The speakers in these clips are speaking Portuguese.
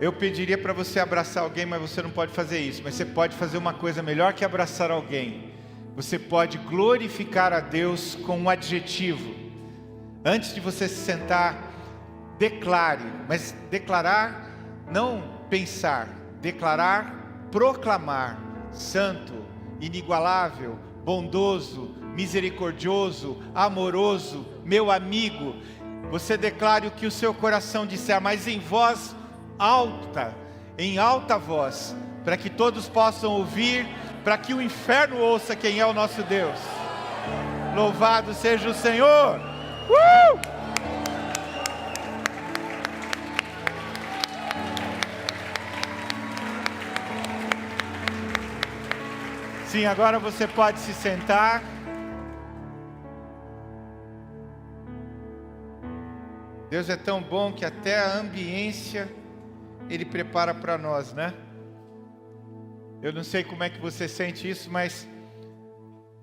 Eu pediria para você abraçar alguém, mas você não pode fazer isso. Mas você pode fazer uma coisa melhor que abraçar alguém. Você pode glorificar a Deus com um adjetivo. Antes de você se sentar, declare. Mas declarar, não pensar. Declarar, proclamar. Santo, inigualável, bondoso, misericordioso, amoroso, meu amigo. Você declare o que o seu coração disser, mas em voz alta, em alta voz, para que todos possam ouvir, para que o inferno ouça quem é o nosso Deus. Louvado seja o Senhor! Sim, agora você pode se sentar. Deus é tão bom que até a ambiência Ele prepara para nós, né? Eu não sei como é que você sente isso, mas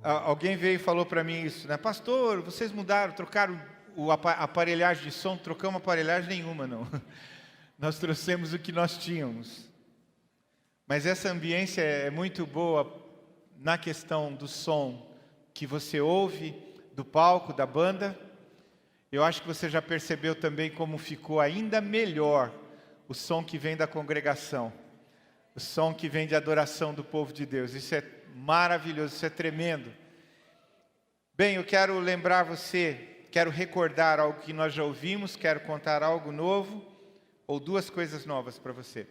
alguém veio e falou para mim isso, né? Pastor, vocês mudaram, trocaram a aparelhagem de som. Trocamos aparelhagem nenhuma, não. Nós trouxemos o que nós tínhamos. Mas essa ambiência é muito boa na questão do som que você ouve, do palco, da banda. Eu acho que você já percebeu também como ficou ainda melhor o som que vem da congregação. O som que vem de adoração do povo de Deus. Isso é maravilhoso, isso é tremendo. Bem, eu quero lembrar você, quero recordar algo que nós já ouvimos, quero contar algo novo, ou duas coisas novas para você.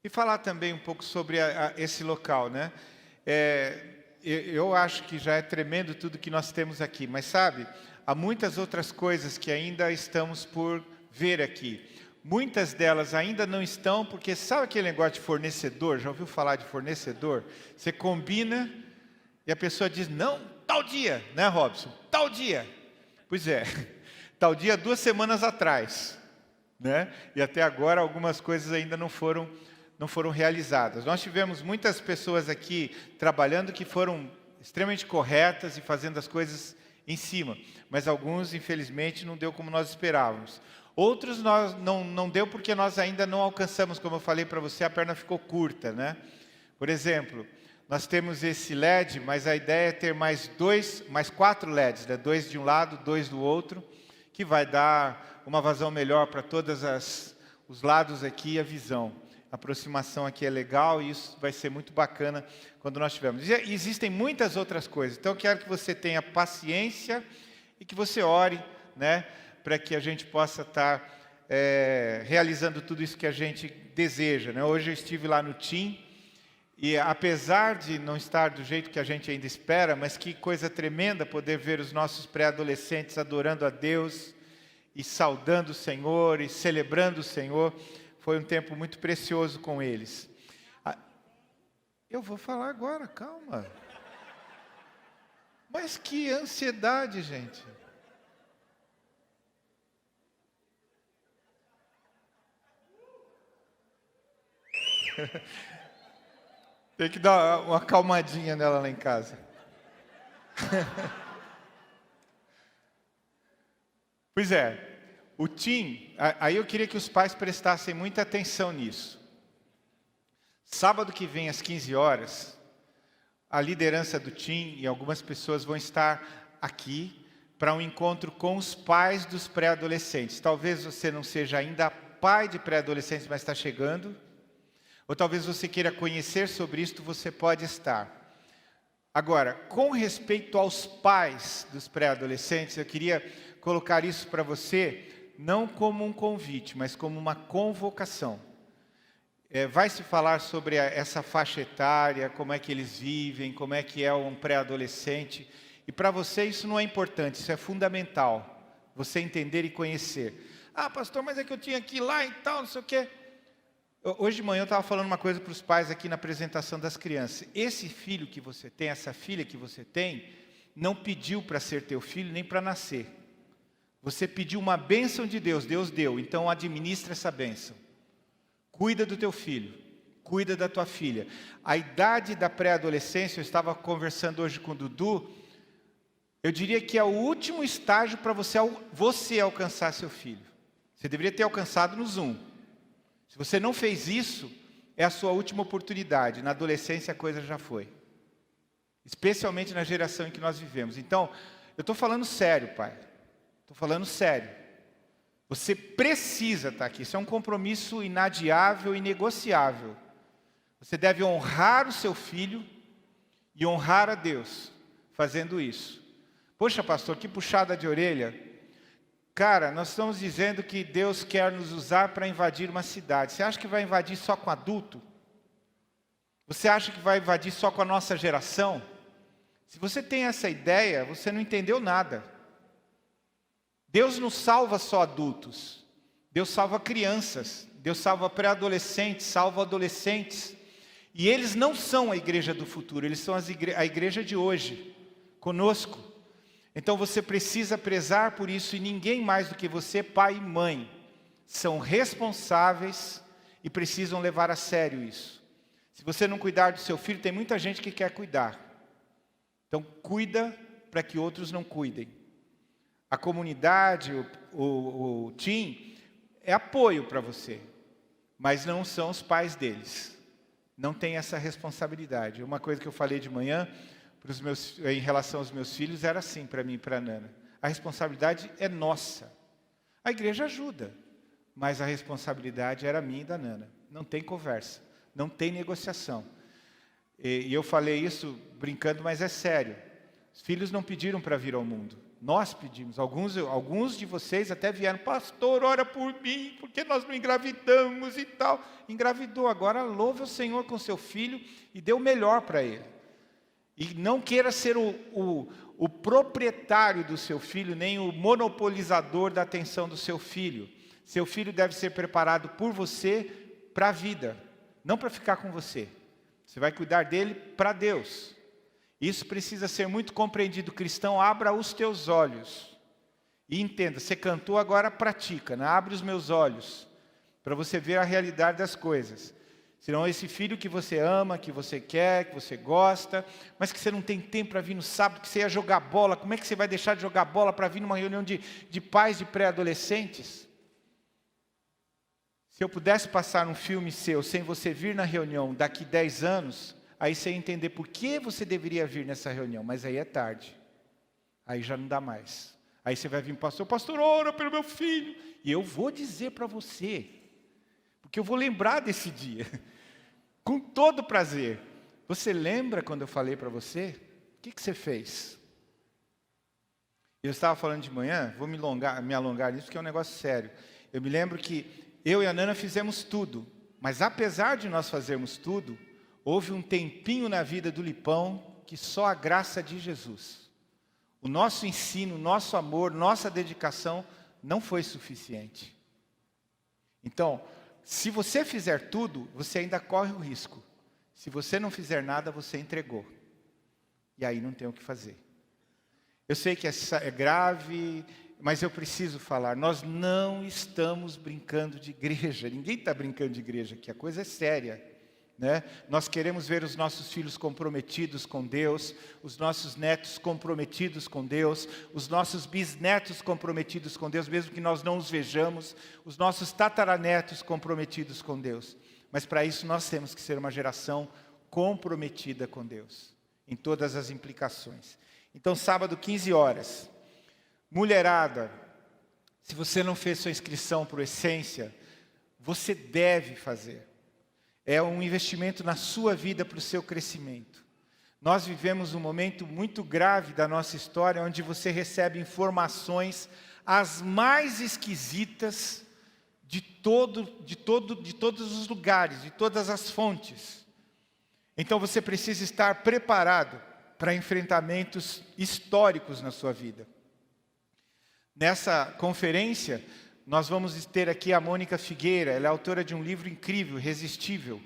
E falar também um pouco sobre esse local, né? Eu acho que já é tremendo tudo que nós temos aqui, mas sabe, há muitas outras coisas que ainda estamos por ver aqui. Muitas delas ainda não estão, porque sabe aquele negócio de fornecedor? Já ouviu falar de fornecedor? Você combina e a pessoa diz, não, tal dia, né, Robson? Tal dia. Pois é, tal dia 2 semanas atrás, né? E até agora algumas coisas ainda não foram realizadas. Nós tivemos muitas pessoas aqui trabalhando que foram extremamente corretas e fazendo as coisas em cima, mas alguns, infelizmente, não deu como nós esperávamos. Outros não deu porque nós ainda não alcançamos, como eu falei para você, a perna ficou curta, né? Por exemplo, nós temos esse LED, mas a ideia é ter mais 4 LEDs, né? 2 de um lado, 2 do outro, que vai dar uma vazão melhor para todos os lados aqui, a visão. A aproximação aqui é legal e isso vai ser muito bacana quando nós tivermos. E existem muitas outras coisas, então eu quero que você tenha paciência e que você ore, né? Para que a gente possa estar realizando tudo isso que a gente deseja, né? Hoje eu estive lá no TIM e apesar de não estar do jeito que a gente ainda espera, mas que coisa tremenda poder ver os nossos pré-adolescentes adorando a Deus e saudando o Senhor e celebrando o Senhor. Foi um tempo muito precioso com eles. Eu vou falar agora, calma. Mas que ansiedade, gente. Tem que dar uma acalmadinha nela lá em casa. Pois é. O TIM, aí eu queria que os pais prestassem muita atenção nisso. Sábado que vem, às 15 horas, a liderança do TIM e algumas pessoas vão estar aqui para um encontro com os pais dos pré-adolescentes. Talvez você não seja ainda pai de pré-adolescentes, mas está chegando. Ou talvez você queira conhecer sobre isto, você pode estar. Agora, com respeito aos pais dos pré-adolescentes, eu queria colocar isso para você, não como um convite, mas como uma convocação. Vai se falar sobre essa faixa etária, como é que eles vivem, como é que é um pré-adolescente. E para você isso não é importante, isso é fundamental, você entender e conhecer. Ah, pastor, mas é que eu tinha que ir lá e tal, não sei o quê. Hoje de manhã eu estava falando uma coisa para os pais aqui na apresentação das crianças. Esse filho que você tem, essa filha que você tem, não pediu para ser teu filho nem para nascer. Você pediu uma bênção de Deus, Deus deu, então administra essa bênção. Cuida do teu filho, cuida da tua filha. A idade da pré-adolescência, eu estava conversando hoje com o Dudu, eu diria que é o último estágio para você alcançar seu filho. Você deveria ter alcançado no Zoom. Se você não fez isso, é a sua última oportunidade. Na adolescência a coisa já foi. Especialmente na geração em que nós vivemos. Então, eu estou falando sério, pai. Estou falando sério. Você precisa estar aqui. Isso é um compromisso inadiável e negociável. Você deve honrar o seu filho e honrar a Deus fazendo isso. Poxa, pastor, que puxada de orelha. Cara, nós estamos dizendo que Deus quer nos usar para invadir uma cidade. Você acha que vai invadir só com adulto? Você acha que vai invadir só com a nossa geração? Se você tem essa ideia, você não entendeu nada. Deus não salva só adultos. Deus salva crianças. Deus salva pré-adolescentes, salva adolescentes. E eles não são a igreja do futuro, eles são a igreja de hoje, conosco. Então você precisa prezar por isso, e ninguém mais do que você, pai e mãe, são responsáveis e precisam levar a sério isso. Se você não cuidar do seu filho, tem muita gente que quer cuidar. Então cuida para que outros não cuidem. A comunidade, o team, é apoio para você, mas não são os pais deles. Não tem essa responsabilidade. Uma coisa que eu falei de manhã em relação aos meus filhos era assim para mim e para a Nana. A responsabilidade é nossa. A igreja ajuda, mas a responsabilidade era minha e da Nana. Não tem conversa, não tem negociação. E eu falei isso brincando, mas é sério. Os filhos não pediram para vir ao mundo. Nós pedimos. Alguns de vocês até vieram, pastor, ora por mim, porque nós não engravidamos e tal. Engravidou, agora louve o Senhor com seu filho e dê o melhor para ele. E não queira ser o proprietário do seu filho, nem o monopolizador da atenção do seu filho. Seu filho deve ser preparado por você para a vida, não para ficar com você. Você vai cuidar dele para Deus. Isso precisa ser muito compreendido. Cristão, abra os teus olhos e entenda, você cantou, agora pratica, né? Abre os meus olhos para você ver a realidade das coisas. Senão esse filho que você ama, que você quer, que você gosta, mas que você não tem tempo para vir no sábado, que você ia jogar bola, como é que você vai deixar de jogar bola para vir numa reunião de pais de pré-adolescentes? Se eu pudesse passar um filme seu sem você vir na reunião daqui 10 anos, aí você ia entender por que você deveria vir nessa reunião, mas aí é tarde. Aí já não dá mais. Aí você vai vir, pastor, ora pelo meu filho. E eu vou dizer para você, porque eu vou lembrar desse dia, com todo prazer. Você lembra quando eu falei para você? O que você fez? Eu estava falando de manhã, vou me alongar nisso, porque é um negócio sério. Eu me lembro que eu e a Nana fizemos tudo, mas apesar de nós fazermos tudo, houve um tempinho na vida do Lipão que só a graça de Jesus, o nosso ensino, nosso amor, nossa dedicação não foi suficiente. Então, se você fizer tudo, você ainda corre o risco. Se você não fizer nada, você entregou. E aí não tem o que fazer. Eu sei que é grave, mas eu preciso falar. Nós não estamos brincando de igreja. Ninguém está brincando de igreja aqui. A coisa é séria, né? Nós queremos ver os nossos filhos comprometidos com Deus, os nossos netos comprometidos com Deus, os nossos bisnetos comprometidos com Deus, mesmo que nós não os vejamos, os nossos tataranetos comprometidos com Deus. Mas para isso nós temos que ser uma geração comprometida com Deus, em todas as implicações. Então, sábado, 15 horas. Mulherada, se você não fez sua inscrição para o Essência, você deve fazer. É um investimento na sua vida para o seu crescimento. Nós vivemos um momento muito grave da nossa história, onde você recebe informações as mais esquisitas de todos os lugares, de todas as fontes. Então você precisa estar preparado para enfrentamentos históricos na sua vida. Nessa conferência, nós vamos ter aqui a Mônica Figueira. Ela é autora de um livro incrível, Irresistível.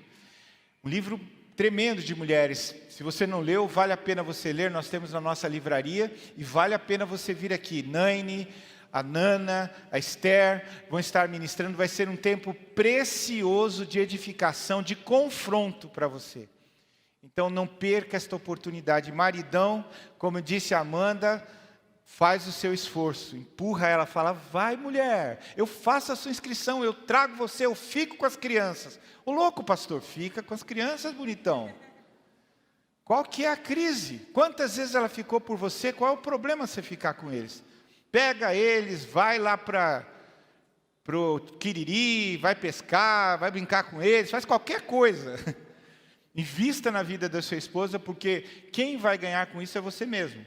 Um livro tremendo de mulheres. Se você não leu, vale a pena você ler. Nós temos na nossa livraria e vale a pena você vir aqui. Naine, a Nana, a Esther vão estar ministrando. Vai ser um tempo precioso de edificação, de confronto para você. Então não perca esta oportunidade. Maridão, como disse a Amanda, faz o seu esforço, empurra ela, fala: vai mulher, eu faço a sua inscrição, eu trago você, eu fico com as crianças. Ô louco pastor, fica com as crianças, bonitão. Qual que é a crise? Quantas vezes ela ficou por você? Qual é o problema você ficar com eles? Pega eles, vai lá para o Quiriri, vai pescar, vai brincar com eles, faz qualquer coisa. Invista na vida da sua esposa, porque quem vai ganhar com isso é você mesmo.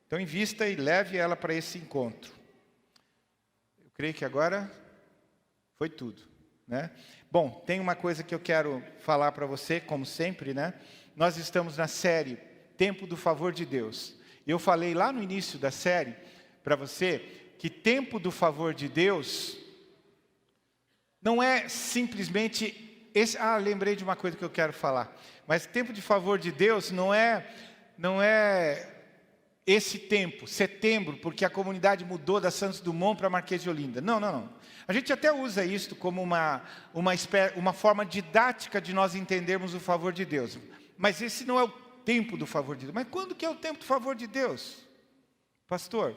Então invista e leve ela para esse encontro. Eu creio que agora foi tudo, né? Bom, tem uma coisa que eu quero falar para você, como sempre, né? Nós estamos na série Tempo do Favor de Deus. E eu falei lá no início da série para você que tempo do favor de Deus não é simplesmente esse. Lembrei de uma coisa que eu quero falar. Mas tempo de favor de Deus não é esse tempo, setembro, porque a comunidade mudou da Santos Dumont para Marquês de Olinda. Não. A gente até usa isso como uma forma didática de nós entendermos o favor de Deus. Mas esse não é o tempo do favor de Deus. Mas quando que é o tempo do favor de Deus? Pastor,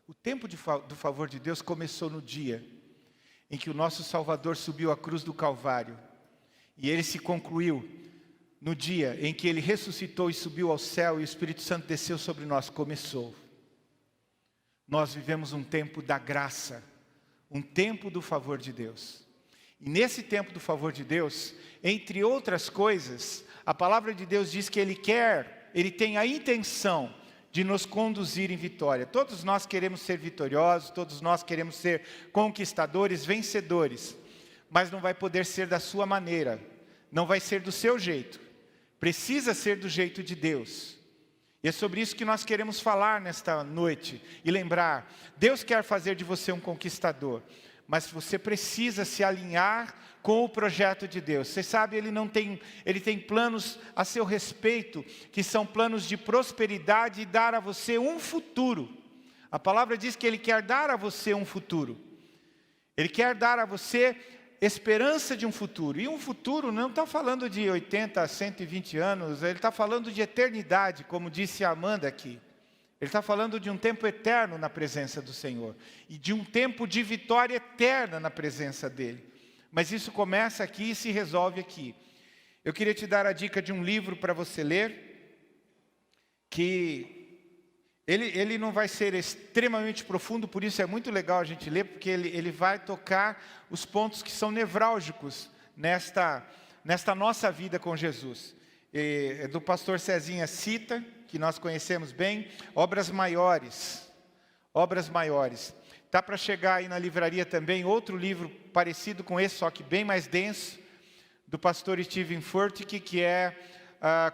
o tempo do favor de Deus começou no dia em que o nosso Salvador subiu à cruz do Calvário. E ele se concluiu no dia em que ele ressuscitou e subiu ao céu e o Espírito Santo desceu sobre nós. Começou. Nós vivemos um tempo da graça, um tempo do favor de Deus. E nesse tempo do favor de Deus, entre outras coisas, a palavra de Deus diz que Ele tem a intenção de nos conduzir em vitória. Todos nós queremos ser vitoriosos, todos nós queremos ser conquistadores, vencedores. Mas não vai poder ser da sua maneira, não vai ser do seu jeito. Precisa ser do jeito de Deus. E é sobre isso que nós queremos falar nesta noite. E lembrar, Deus quer fazer de você um conquistador. Mas você precisa se alinhar com o projeto de Deus. Você sabe, Ele tem planos a seu respeito, que são planos de prosperidade e dar a você um futuro. A palavra diz que Ele quer dar a você um futuro. Ele quer dar a você esperança de um futuro. E um futuro não está falando de 80 a 120 anos, ele está falando de eternidade, como disse a Amanda aqui. Ele está falando de um tempo eterno na presença do Senhor. E de um tempo de vitória eterna na presença dEle. Mas isso começa aqui e se resolve aqui. Eu queria te dar a dica de um livro para você ler, que ele não vai ser extremamente profundo, por isso é muito legal a gente ler, porque ele vai tocar os pontos que são nevrálgicos nesta nossa vida com Jesus. É do pastor Cezinha Cita, que nós conhecemos bem, Obras Maiores. Obras Maiores. Está para chegar aí na livraria também outro livro parecido com esse, só que bem mais denso, do pastor Steven Furtick, que é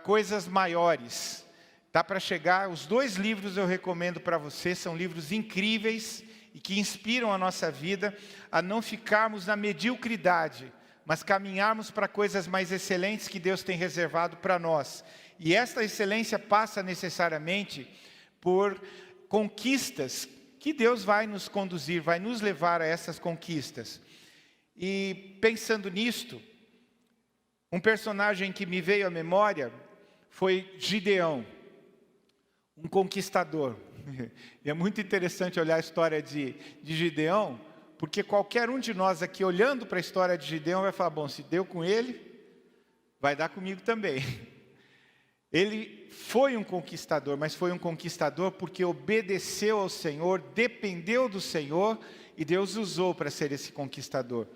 Coisas Maiores. Está para chegar, os dois livros eu recomendo para você, são livros incríveis e que inspiram a nossa vida a não ficarmos na mediocridade, mas caminharmos para coisas mais excelentes que Deus tem reservado para nós. E esta excelência passa necessariamente por conquistas que Deus vai nos conduzir, vai nos levar a essas conquistas. E pensando nisto, um personagem que me veio à memória foi Gideão, um conquistador. E é muito interessante olhar a história de Gideão, porque qualquer um de nós aqui, olhando para a história de Gideão, vai falar: bom, se deu com ele, vai dar comigo também. Ele foi um conquistador, mas foi um conquistador porque obedeceu ao Senhor, dependeu do Senhor, e Deus usou para ser esse conquistador.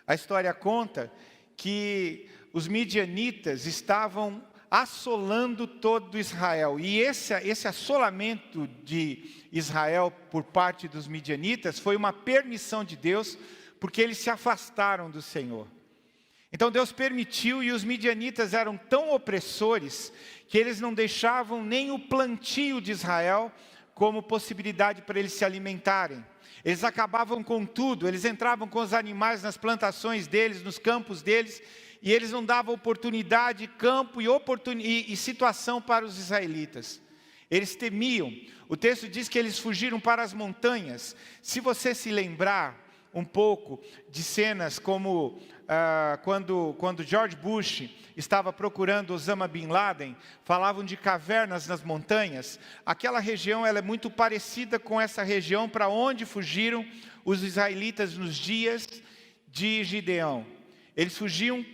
A história conta que os midianitas estavam assolando todo Israel. E esse assolamento de Israel por parte dos midianitas foi uma permissão de Deus, porque eles se afastaram do Senhor. Então Deus permitiu, e os midianitas eram tão opressores, que eles não deixavam nem o plantio de Israel como possibilidade para eles se alimentarem. Eles acabavam com tudo, eles entravam com os animais nas plantações deles, nos campos deles, e eles não davam oportunidade, campo e situação para os israelitas. Eles temiam. O texto diz que eles fugiram para as montanhas. Se você se lembrar um pouco de cenas como quando George Bush estava procurando Osama Bin Laden, falavam de cavernas nas montanhas. Aquela região ela é muito parecida com essa região para onde fugiram os israelitas nos dias de Gideão. Eles fugiam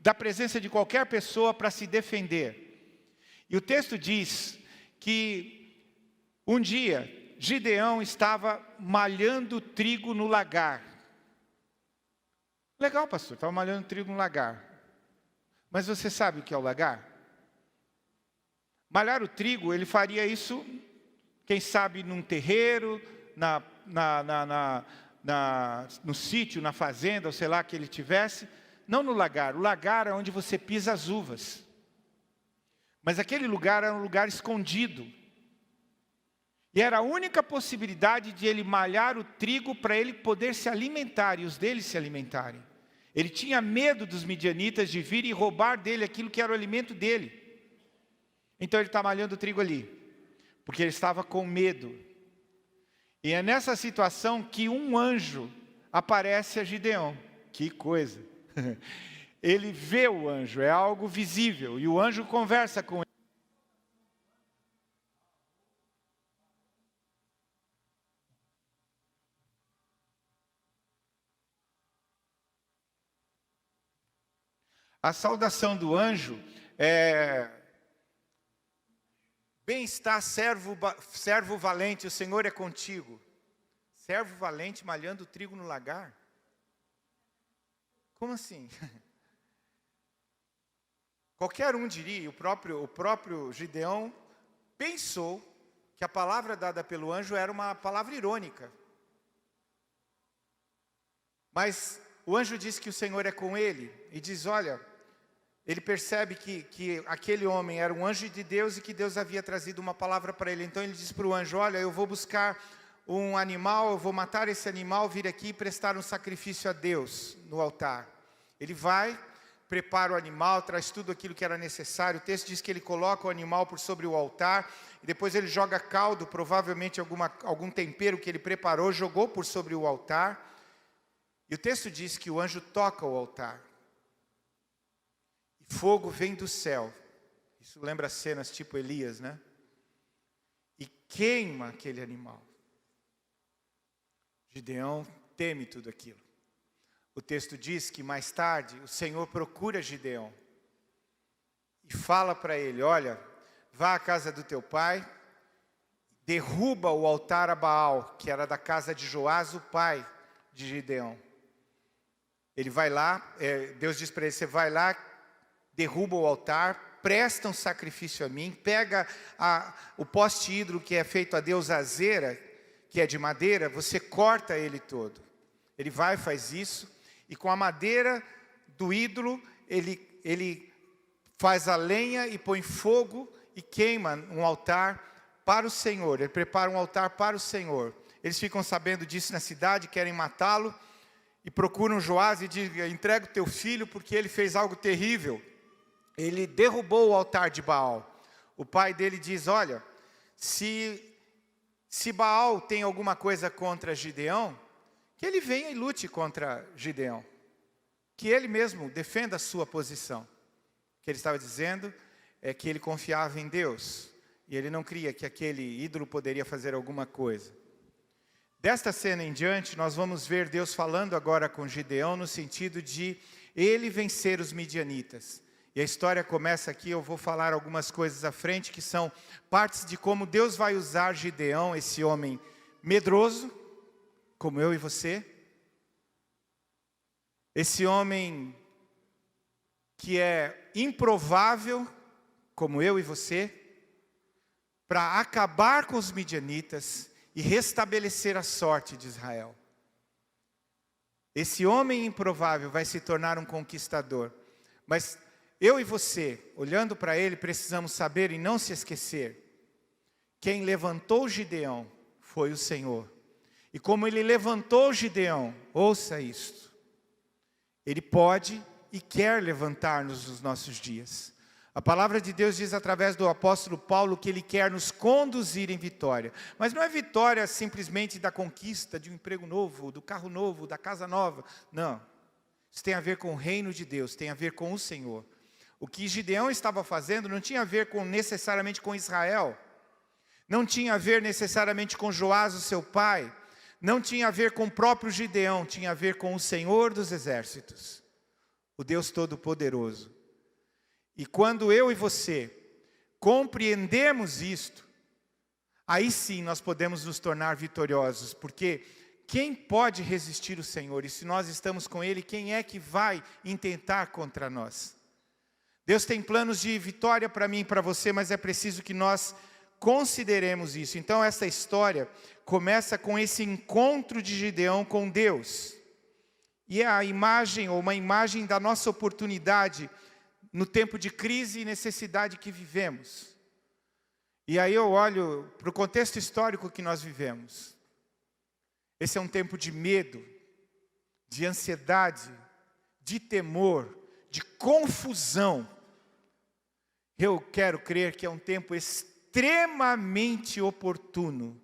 da presença de qualquer pessoa para se defender. E o texto diz que um dia Gideão estava malhando trigo no lagar. Legal, pastor, estava malhando trigo no lagar. Mas você sabe o que é o lagar? Malhar o trigo, ele faria isso, quem sabe, num terreiro, no sítio, na fazenda, ou sei lá, que ele tivesse. Não no lagar. O lagar é onde você pisa as uvas. Mas aquele lugar era um lugar escondido. E era a única possibilidade de ele malhar o trigo para ele poder se alimentar e os deles se alimentarem. Ele tinha medo dos midianitas de vir e roubar dele aquilo que era o alimento dele. Então ele está malhando o trigo ali, porque ele estava com medo. E é nessa situação que um anjo aparece a Gideão. Que coisa! Ele vê o anjo, é algo visível, e o anjo conversa com ele. A saudação do anjo é: bem-estar, servo valente, o Senhor é contigo. Servo valente malhando trigo no lagar? Como assim? Qualquer um diria, o próprio Gideão pensou que a palavra dada pelo anjo era uma palavra irônica. Mas o anjo diz que o Senhor é com ele, e diz, olha, ele percebe que aquele homem era um anjo de Deus e que Deus havia trazido uma palavra para ele. Então ele diz para o anjo, olha, eu vou buscar um animal, eu vou matar esse animal, vir aqui e prestar um sacrifício a Deus no altar. Ele vai, prepara o animal, traz tudo aquilo que era necessário. O texto diz que ele coloca o animal por sobre o altar, e depois ele joga caldo, provavelmente algum tempero que ele preparou, jogou por sobre o altar. E o texto diz que o anjo toca o altar. E fogo vem do céu. Isso lembra cenas tipo Elias, né? E queima aquele animal. Gideão teme tudo aquilo. O texto diz que mais tarde o Senhor procura Gideão e fala para ele, olha, vá à casa do teu pai, derruba o altar a Baal, que era da casa de Joás, o pai de Gideão. Ele vai lá, Deus diz para ele, você vai lá, derruba o altar, presta um sacrifício a mim, pega o poste ídolo que é feito a Deus, Azera, que é de madeira, você corta ele todo. Ele vai e faz isso, e com a madeira do ídolo, ele faz a lenha e põe fogo e queima um altar para o Senhor. Ele prepara um altar para o Senhor. Eles ficam sabendo disso na cidade, querem matá-lo, e procuram Joás e dizem, entrega o teu filho, porque ele fez algo terrível. Ele derrubou o altar de Baal. O pai dele diz, olha, se Baal tem alguma coisa contra Gideão, que ele venha e lute contra Gideão. Que ele mesmo defenda a sua posição. O que ele estava dizendo é que ele confiava em Deus. E ele não cria que aquele ídolo poderia fazer alguma coisa. Desta cena em diante, nós vamos ver Deus falando agora com Gideão no sentido de ele vencer os midianitas. E a história começa aqui, eu vou falar algumas coisas à frente, que são partes de como Deus vai usar Gideão, esse homem medroso, como eu e você. Esse homem que é improvável, como eu e você, para acabar com os midianitas e restabelecer a sorte de Israel. Esse homem improvável vai se tornar um conquistador. Mas eu e você, olhando para ele, precisamos saber e não se esquecer. Quem levantou Gideão foi o Senhor. E como ele levantou Gideão, ouça isto. Ele pode e quer levantar-nos nos nossos dias. A palavra de Deus diz através do apóstolo Paulo que ele quer nos conduzir em vitória. Mas não é vitória simplesmente da conquista de um emprego novo, do carro novo, da casa nova. Não. Isso tem a ver com o reino de Deus, tem a ver com o Senhor. O que Gideão estava fazendo não tinha a ver necessariamente com Israel. Não tinha a ver necessariamente com Joás, o seu pai. Não tinha a ver com o próprio Gideão, tinha a ver com o Senhor dos exércitos, o Deus Todo-Poderoso. E quando eu e você compreendemos isto, aí sim nós podemos nos tornar vitoriosos, porque quem pode resistir o Senhor? E se nós estamos com Ele, quem é que vai intentar contra nós? Deus tem planos de vitória para mim e para você, mas é preciso que nós consideremos isso. Então essa história começa com esse encontro de Gideão com Deus. E é a imagem, ou uma imagem da nossa oportunidade no tempo de crise e necessidade que vivemos. E aí eu olho para o contexto histórico que nós vivemos. Esse é um tempo de medo, de ansiedade, de temor, de confusão. Eu quero crer que é um tempo extremamente oportuno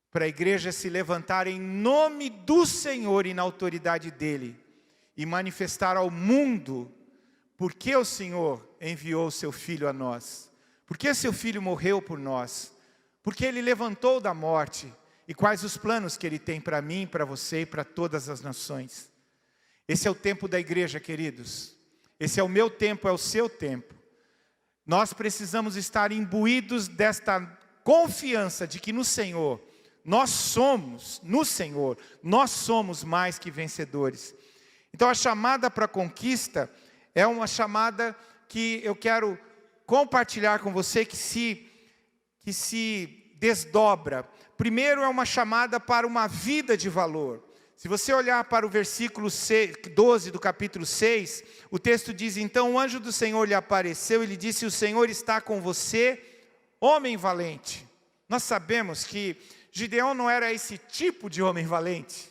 para a igreja se levantar em nome do Senhor e na autoridade dEle e manifestar ao mundo porque o Senhor enviou o seu Filho a nós, porque seu Filho morreu por nós, porque Ele levantou da morte e quais os planos que Ele tem para mim, para você e para todas as nações. Esse é o tempo da igreja, queridos. Esse é o meu tempo, é o seu tempo. Nós precisamos estar imbuídos desta confiança de que no Senhor, nós somos mais que vencedores. Então a chamada para a conquista é uma chamada que eu quero compartilhar com você, que se desdobra. Primeiro é uma chamada para uma vida de valor. Se você olhar para o versículo 12 do capítulo 6, o texto diz: então o anjo do Senhor lhe apareceu e lhe disse: o Senhor está com você, homem valente. Nós sabemos que Gideão não era esse tipo de homem valente.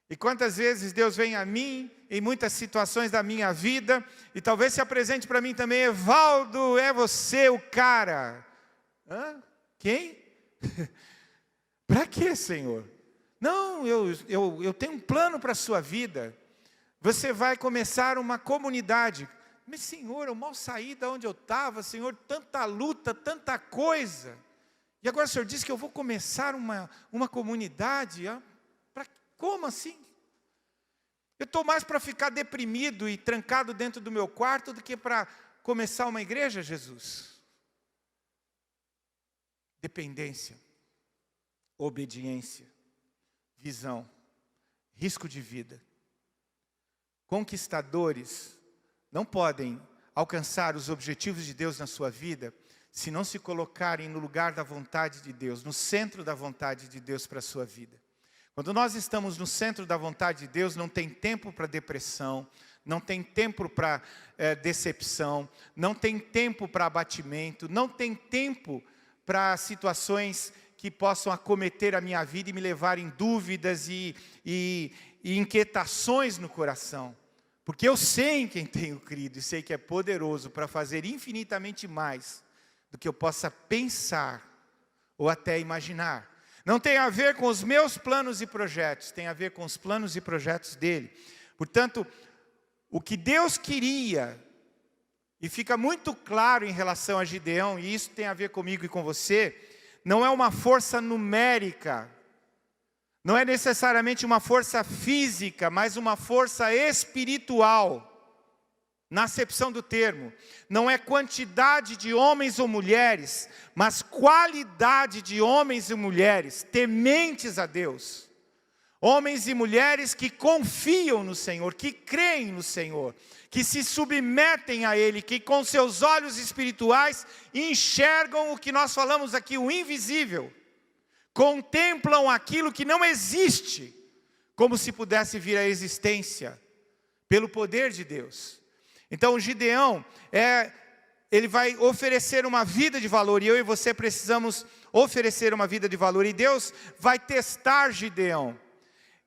E quantas vezes Deus vem a mim, em muitas situações da minha vida, e talvez se apresente para mim também: Evaldo, é você o cara. Hã? Quem? Para quê, Senhor? Não, eu tenho um plano para a sua vida. Você vai começar uma comunidade. Mas Senhor, eu mal saí de onde eu estava, Senhor, tanta luta, tanta coisa. E agora o Senhor diz que eu vou começar uma comunidade. Como assim? Eu estou mais para ficar deprimido e trancado dentro do meu quarto do que para começar uma igreja, Jesus. Dependência, obediência, visão, risco de vida. Conquistadores não podem alcançar os objetivos de Deus na sua vida se não se colocarem no lugar da vontade de Deus, no centro da vontade de Deus para a sua vida. Quando nós estamos no centro da vontade de Deus, não tem tempo para depressão, não tem tempo para decepção, não tem tempo para abatimento, não tem tempo para situações que possam acometer a minha vida e me levar em dúvidas e inquietações no coração. Porque eu sei em quem tenho crido e sei que é poderoso para fazer infinitamente mais do que eu possa pensar ou até imaginar. Não tem a ver com os meus planos e projetos, tem a ver com os planos e projetos dele. Portanto, o que Deus queria, e fica muito claro em relação a Gideão, e isso tem a ver comigo e com você, não é uma força numérica, não é necessariamente uma força física, mas uma força espiritual, na acepção do termo. Não é quantidade de homens ou mulheres, mas qualidade de homens e mulheres tementes a Deus. Homens e mulheres que confiam no Senhor, que creem no Senhor, que se submetem a Ele, que com seus olhos espirituais enxergam o que nós falamos aqui, o invisível. Contemplam aquilo que não existe, como se pudesse vir à existência, pelo poder de Deus. Então Gideão, ele vai oferecer uma vida de valor, e eu e você precisamos oferecer uma vida de valor, e Deus vai testar Gideão.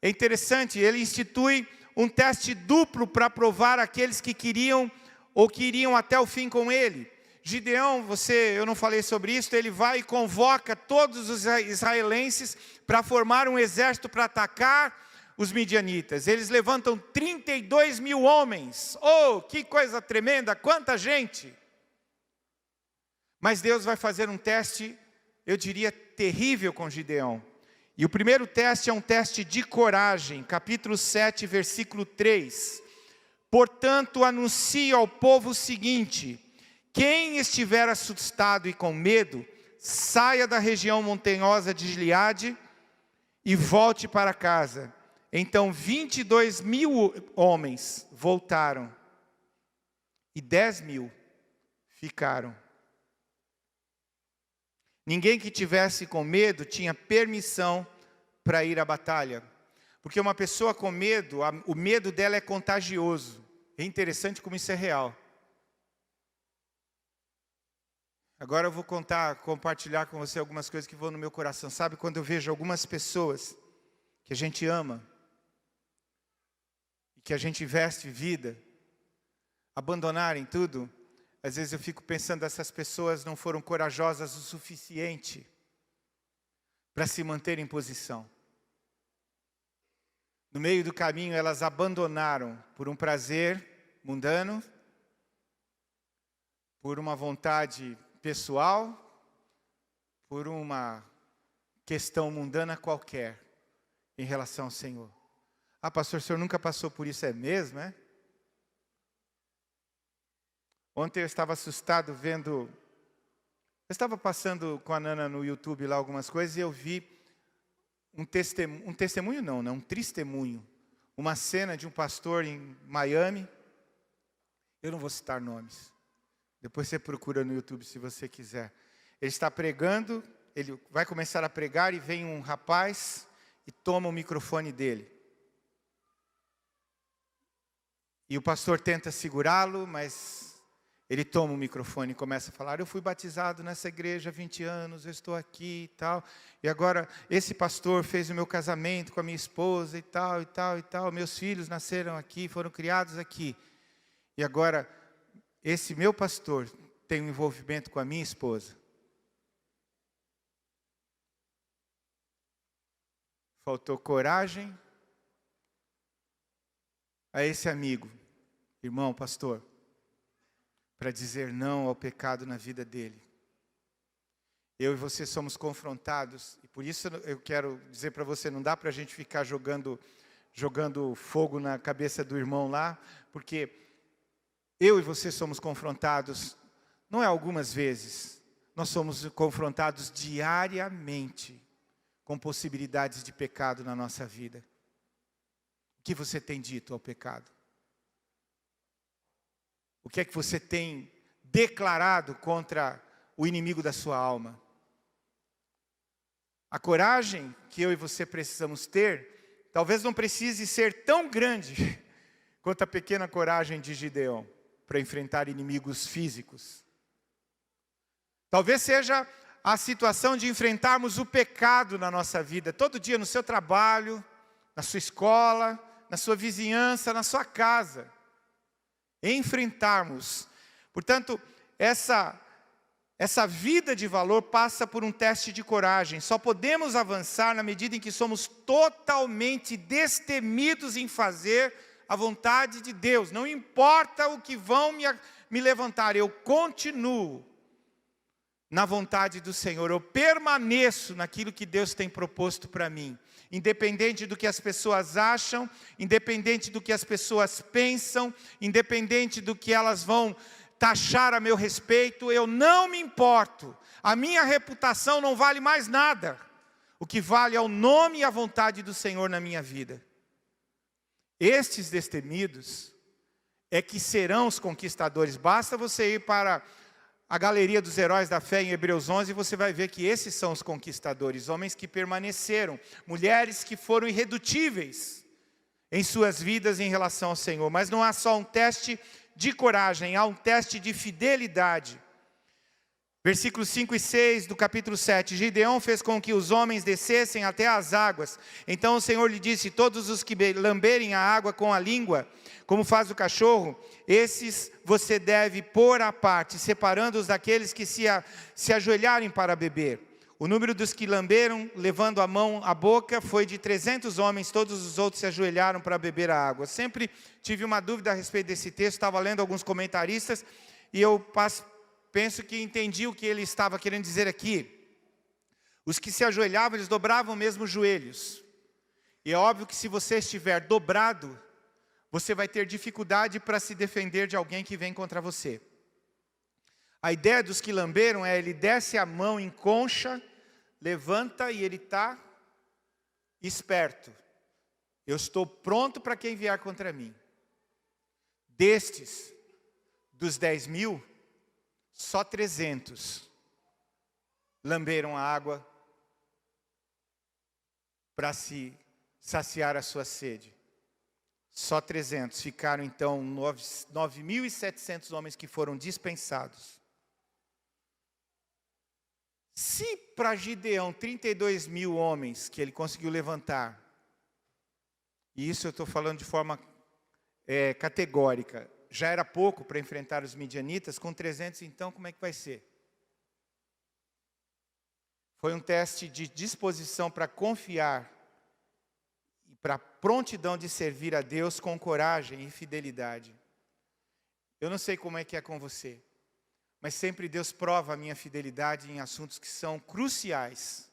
É interessante, ele institui um teste duplo para provar aqueles que queriam ou que iriam até o fim com ele. Gideão, eu não falei sobre isso, ele vai e convoca todos os israelenses para formar um exército para atacar os midianitas. Eles levantam 32 mil homens. Oh, que coisa tremenda, quanta gente! Mas Deus vai fazer um teste, eu diria, terrível com Gideão. E o primeiro teste é um teste de coragem. Capítulo 7, versículo 3. Portanto, anuncie ao povo o seguinte: quem estiver assustado e com medo, saia da região montanhosa de Gileade e volte para casa. Então 22 mil homens voltaram e 10 mil ficaram. Ninguém que tivesse com medo tinha permissão para ir à batalha. Porque uma pessoa com medo, o medo dela é contagioso. É interessante como isso é real. Agora eu vou compartilhar com você algumas coisas que vão no meu coração. Sabe quando eu vejo algumas pessoas que a gente ama, e que a gente investe vida, abandonarem tudo, às vezes eu fico pensando, essas pessoas não foram corajosas o suficiente para se manter em posição. No meio do caminho elas abandonaram por um prazer mundano, por uma vontade pessoal, por uma questão mundana qualquer em relação ao Senhor. Ah, pastor, o senhor nunca passou por isso, é mesmo, é? Ontem eu estava assustado vendo... Eu estava passando com a Nana no YouTube lá algumas coisas e eu vi um testemunho não, um testemunho. Uma cena de um pastor em Miami. Eu não vou citar nomes. Depois você procura no YouTube se você quiser. Ele está pregando, ele vai começar a pregar e vem um rapaz e toma o microfone dele. E o pastor tenta segurá-lo, mas ele toma o microfone e começa a falar: eu fui batizado nessa igreja há 20 anos, eu estou aqui e tal. E agora esse pastor fez o meu casamento com a minha esposa e tal, e tal, e tal. Meus filhos nasceram aqui, foram criados aqui. E agora esse meu pastor tem um envolvimento com a minha esposa. Faltou coragem a esse amigo, irmão pastor, para dizer não ao pecado na vida dele. Eu e você somos confrontados, e por isso eu quero dizer para você, não dá para a gente ficar jogando fogo na cabeça do irmão lá, porque eu e você somos confrontados, não é algumas vezes, nós somos confrontados diariamente com possibilidades de pecado na nossa vida. O que você tem dito ao pecado? O que é que você tem declarado contra o inimigo da sua alma? A coragem que eu e você precisamos ter, talvez não precise ser tão grande quanto a pequena coragem de Gideão para enfrentar inimigos físicos. Talvez seja a situação de enfrentarmos o pecado na nossa vida, todo dia no seu trabalho, na sua escola, na sua vizinhança, na sua casa. Enfrentarmos. Portanto, essa vida de valor passa por um teste de coragem. Só podemos avançar na medida em que somos totalmente destemidos em fazer a vontade de Deus. Não importa o que vão me levantar, eu continuo na vontade do Senhor. Eu permaneço naquilo que Deus tem proposto para mim. Independente do que as pessoas acham, independente do que as pessoas pensam, independente do que elas vão taxar a meu respeito, eu não me importo. A minha reputação não vale mais nada. O que vale é o nome e a vontade do Senhor na minha vida. Estes destemidos é que serão os conquistadores. Basta você ir para a galeria dos heróis da fé em Hebreus 11, você vai ver que esses são os conquistadores, homens que permaneceram, mulheres que foram irredutíveis em suas vidas em relação ao Senhor. Mas não há só um teste de coragem, há um teste de fidelidade. Versículos 5 e 6 do capítulo 7. Gideão fez com que os homens descessem até as águas. Então o Senhor lhe disse: todos os que lamberem a água com a língua, como faz o cachorro, esses você deve pôr à parte, separando-os daqueles que se ajoelharem para beber. O número dos que lamberam, levando a mão à boca, foi de 300 homens, todos os outros se ajoelharam para beber a água. Sempre tive uma dúvida a respeito desse texto, estava lendo alguns comentaristas, e eu penso que entendi o que ele estava querendo dizer aqui. Os que se ajoelhavam, eles dobravam mesmo os joelhos. E é óbvio que se você estiver dobrado, você vai ter dificuldade para se defender de alguém que vem contra você. A ideia dos que lamberam é, ele desce a mão em concha, levanta e ele está esperto. Eu estou pronto para quem vier contra mim. Destes, dos 10.000, só 300 lamberam a água para se saciar a sua sede. Só 300. Ficaram então 9.700 homens que foram dispensados. Se para Gideão 32.000 homens que ele conseguiu levantar, e isso eu estou falando de forma categórica, já era pouco para enfrentar os midianitas, com 300 então como é que vai ser? Foi um teste de disposição para confiar e para prontidão de servir a Deus com coragem e fidelidade. Eu não sei como é que é com você, mas sempre Deus prova a minha fidelidade em assuntos que são cruciais,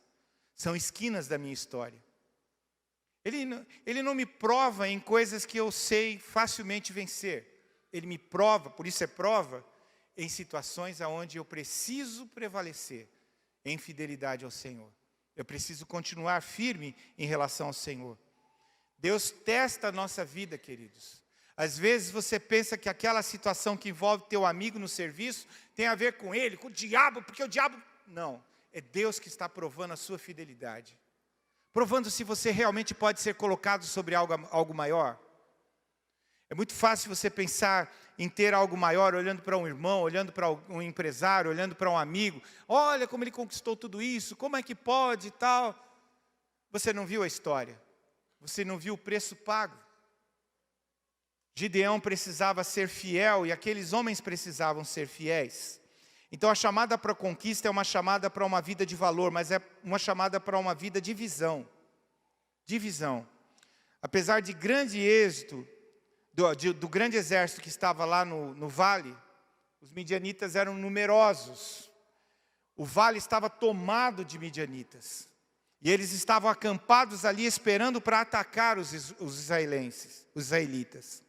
são esquinas da minha história. Ele não me prova em coisas que eu sei facilmente vencer. Ele me prova, por isso é prova, em situações onde eu preciso prevalecer em fidelidade ao Senhor. Eu preciso continuar firme em relação ao Senhor. Deus testa a nossa vida, queridos. Às vezes você pensa que aquela situação que envolve teu amigo no serviço tem a ver com ele, com o diabo, porque o diabo... Não, é Deus que está provando a sua fidelidade. Provando se você realmente pode ser colocado sobre algo maior. É muito fácil você pensar em ter algo maior, olhando para um irmão, olhando para um empresário, olhando para um amigo. Olha como ele conquistou tudo isso, como é que pode e tal. Você não viu a história. Você não viu o preço pago. Gideão precisava ser fiel e aqueles homens precisavam ser fiéis. Então a chamada para a conquista é uma chamada para uma vida de valor, mas é uma chamada para uma vida de visão. De visão. Apesar de grande êxito, do grande exército que estava lá no vale, os midianitas eram numerosos. O vale estava tomado de midianitas. E eles estavam acampados ali esperando para atacar os israelitas.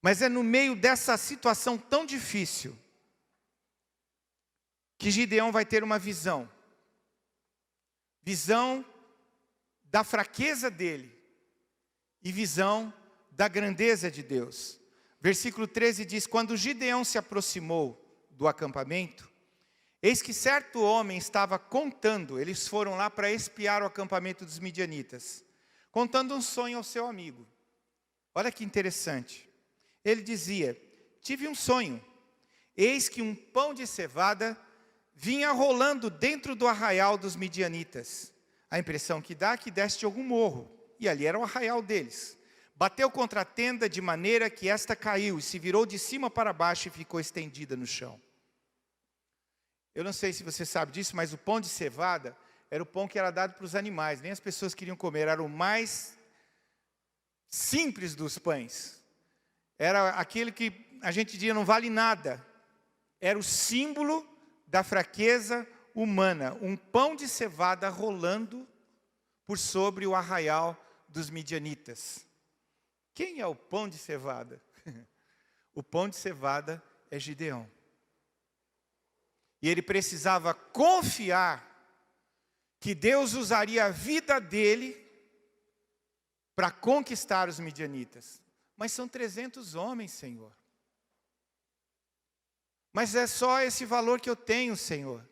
Mas é no meio dessa situação tão difícil que Gideão vai ter uma visão. Visão da fraqueza dele e visão da grandeza de Deus. Versículo 13 diz, quando Gideão se aproximou do acampamento, eis que certo homem estava contando, eles foram lá para espiar o acampamento dos midianitas, contando um sonho ao seu amigo. Olha que interessante. Ele dizia, tive um sonho, eis que um pão de cevada vinha rolando dentro do arraial dos midianitas. A impressão que dá é que desce de algum morro, e ali era o arraial deles. Bateu contra a tenda de maneira que esta caiu, e se virou de cima para baixo e ficou estendida no chão. Eu não sei se você sabe disso, mas o pão de cevada era o pão que era dado para os animais, nem as pessoas queriam comer, era o mais simples dos pães. Era aquele que a gente dizia não vale nada. Era o símbolo da fraqueza humana. Um pão de cevada rolando por sobre o arraial dos midianitas. Quem é o pão de cevada? O pão de cevada é Gideão. E ele precisava confiar que Deus usaria a vida dele para conquistar os midianitas. Mas são 300 homens, Senhor. Mas é só esse valor que eu tenho, Senhor.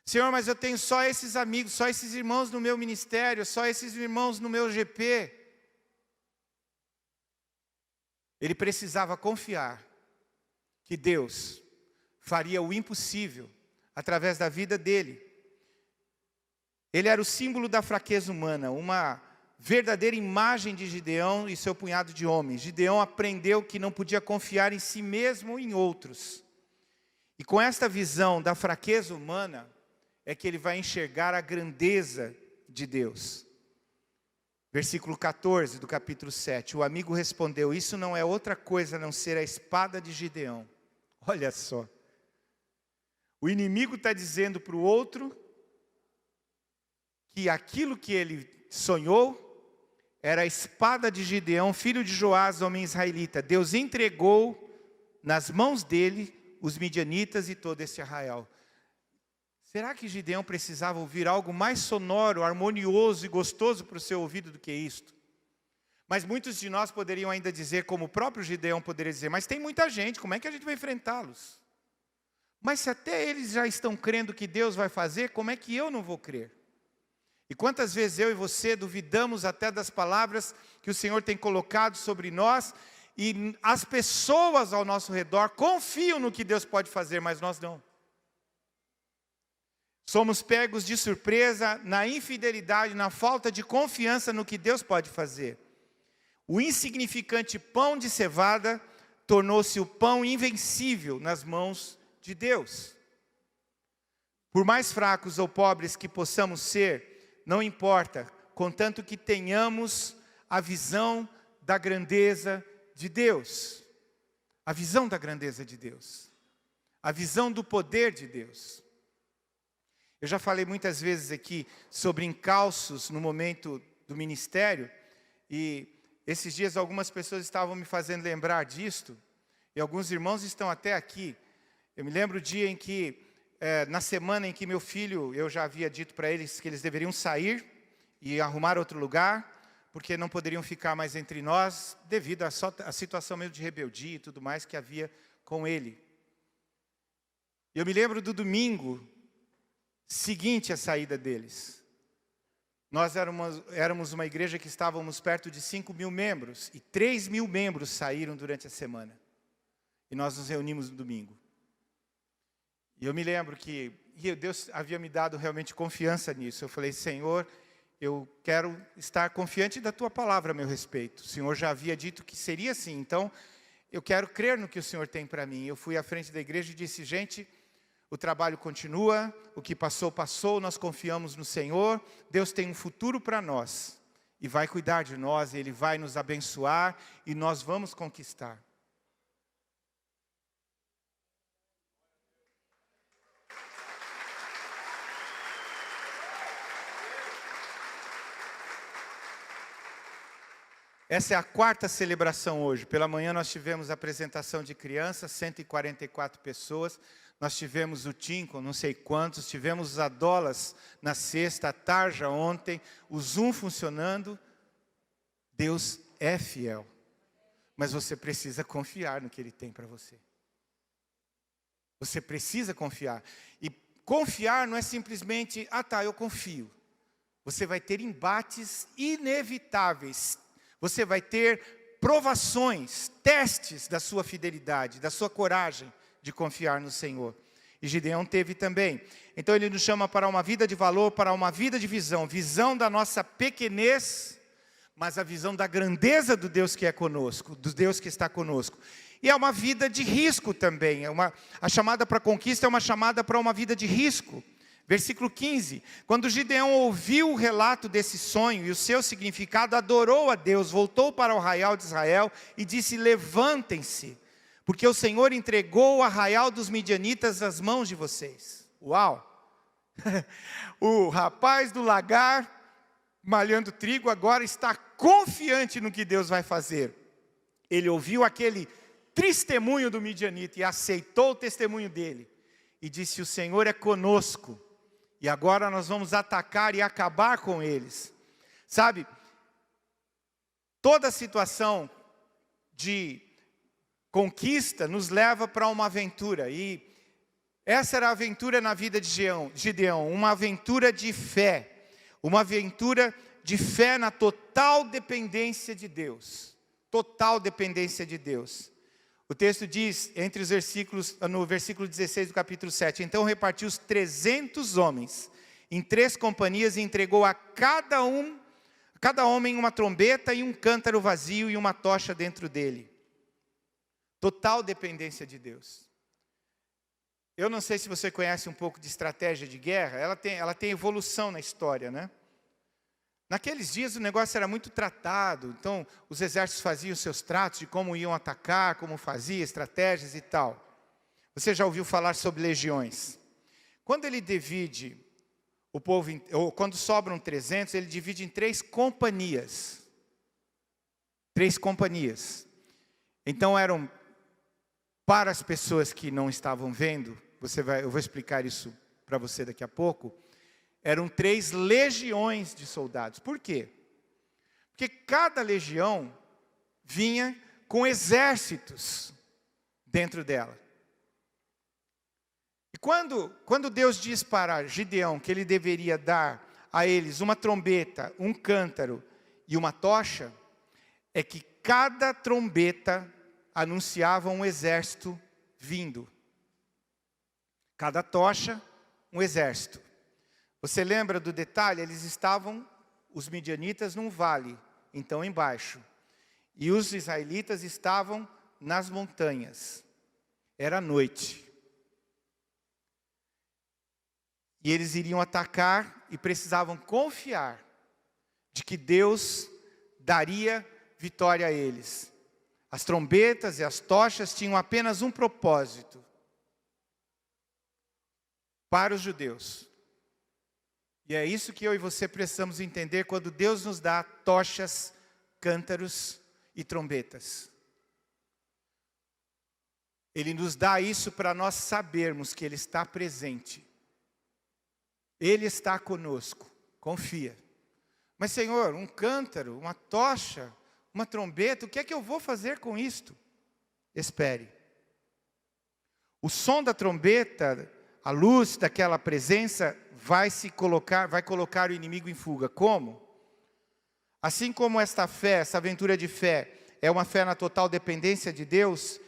Senhor, mas eu tenho só esses amigos, só esses irmãos no meu ministério, só esses irmãos no meu GP. Ele precisava confiar que Deus faria o impossível através da vida dele. Ele era o símbolo da fraqueza humana, uma verdadeira imagem de Gideão e seu punhado de homens. Gideão aprendeu que não podia confiar em si mesmo ou em outros. E com esta visão da fraqueza humana, é que ele vai enxergar a grandeza de Deus. Versículo 14 do capítulo 7. O amigo respondeu: isso não é outra coisa a não ser a espada de Gideão. Olha só. O inimigo está dizendo para o outro que aquilo que ele sonhou era a espada de Gideão, filho de Joás, homem israelita. Deus entregou nas mãos dele os midianitas e todo esse arraial. Será que Gideão precisava ouvir algo mais sonoro, harmonioso e gostoso para o seu ouvido do que isto? Mas muitos de nós poderiam ainda dizer, como o próprio Gideão poderia dizer: mas tem muita gente, como é que a gente vai enfrentá-los? Mas se até eles já estão crendo que Deus vai fazer, como é que eu não vou crer? E quantas vezes eu e você duvidamos até das palavras que o Senhor tem colocado sobre nós, e as pessoas ao nosso redor confiam no que Deus pode fazer, mas nós não. Somos pegos de surpresa na infidelidade, na falta de confiança no que Deus pode fazer. O insignificante pão de cevada tornou-se o pão invencível nas mãos de Deus. Por mais fracos ou pobres que possamos ser, não importa, contanto que tenhamos a visão da grandeza de Deus. A visão da grandeza de Deus. A visão do poder de Deus. Eu já falei muitas vezes aqui sobre encalços no momento do ministério, e esses dias algumas pessoas estavam me fazendo lembrar disto, e alguns irmãos estão até aqui. Eu me lembro o dia em que, na semana em que meu filho, eu já havia dito para eles que eles deveriam sair e arrumar outro lugar, porque não poderiam ficar mais entre nós, devido à situação mesmo de rebeldia e tudo mais que havia com ele. Eu me lembro do domingo seguinte à saída deles. Nós éramos uma igreja que estávamos perto de 5.000 membros, e 3.000 membros saíram durante a semana. E nós nos reunimos no domingo. E eu me lembro que Deus havia me dado realmente confiança nisso. Eu falei: Senhor, eu quero estar confiante da Tua palavra a meu respeito. O Senhor já havia dito que seria assim, então eu quero crer no que o Senhor tem para mim. Eu fui à frente da igreja e disse: gente, o trabalho continua, o que passou, passou, nós confiamos no Senhor, Deus tem um futuro para nós, e vai cuidar de nós, Ele vai nos abençoar, e nós vamos conquistar. Essa é a quarta celebração hoje. Pela manhã nós tivemos a apresentação de crianças, 144 pessoas. Nós tivemos o Tim com não sei quantos, tivemos os Adolas na sexta, a Tarja ontem, o Zoom funcionando. Deus é fiel, mas você precisa confiar no que Ele tem para você. Você precisa confiar. E confiar não é simplesmente: ah tá, eu confio. Você vai ter embates inevitáveis. Você vai ter provações, testes da sua fidelidade, da sua coragem de confiar no Senhor. E Gideão teve também. Então ele nos chama para uma vida de valor, para uma vida de visão. Visão da nossa pequenez, mas a visão da grandeza do Deus que é conosco, do Deus que está conosco. E é uma vida de risco também. A chamada para a conquista é uma chamada para uma vida de risco. Versículo 15, quando Gideão ouviu o relato desse sonho e o seu significado, adorou a Deus, voltou para o arraial de Israel e disse: levantem-se, porque o Senhor entregou o arraial dos midianitas nas mãos de vocês. Uau! O rapaz do lagar, malhando trigo, agora está confiante no que Deus vai fazer. Ele ouviu aquele testemunho do midianita e aceitou o testemunho dele. E disse: o Senhor é conosco. E agora nós vamos atacar e acabar com eles. Sabe, toda situação de conquista nos leva para uma aventura. E essa era a aventura na vida de Gideão. Uma aventura de fé. Uma aventura de fé na total dependência de Deus. Total dependência de Deus. O texto diz, entre os versículos, no versículo 16 do capítulo 7, então repartiu os 300 homens em 3 companhias e entregou a cada homem uma trombeta e um cântaro vazio e uma tocha dentro dele. Total dependência de Deus. Eu não sei se você conhece um pouco de estratégia de guerra, ela tem evolução na história, né? Naqueles dias o negócio era muito tratado, então os exércitos faziam seus tratos de como iam atacar, como fazia, estratégias e tal. Você já ouviu falar sobre legiões? Quando ele divide o povo, ou quando sobram 300, ele divide em 3 companhias. 3 companhias. Então eram, para as pessoas que não estavam vendo, eu vou explicar isso para você daqui a pouco, eram 3 legiões de soldados. Por quê? Porque cada legião vinha com exércitos dentro dela. E quando Deus diz para Gideão que ele deveria dar a eles uma trombeta, um cântaro e uma tocha, é que cada trombeta anunciava um exército vindo. Cada tocha, um exército. Você lembra do detalhe? Eles estavam, os midianitas, num vale, então embaixo. E os israelitas estavam nas montanhas. Era noite. E eles iriam atacar e precisavam confiar de que Deus daria vitória a eles. As trombetas e as tochas tinham apenas um propósito para os judeus. E é isso que eu e você precisamos entender quando Deus nos dá tochas, cântaros e trombetas. Ele nos dá isso para nós sabermos que Ele está presente. Ele está conosco, confia. Mas Senhor, um cântaro, uma tocha, uma trombeta, o que é que eu vou fazer com isto? Espere. O som da trombeta, a luz daquela presença vai colocar o inimigo em fuga. Como? Assim como esta fé, essa aventura de fé, é uma fé na total dependência de Deus,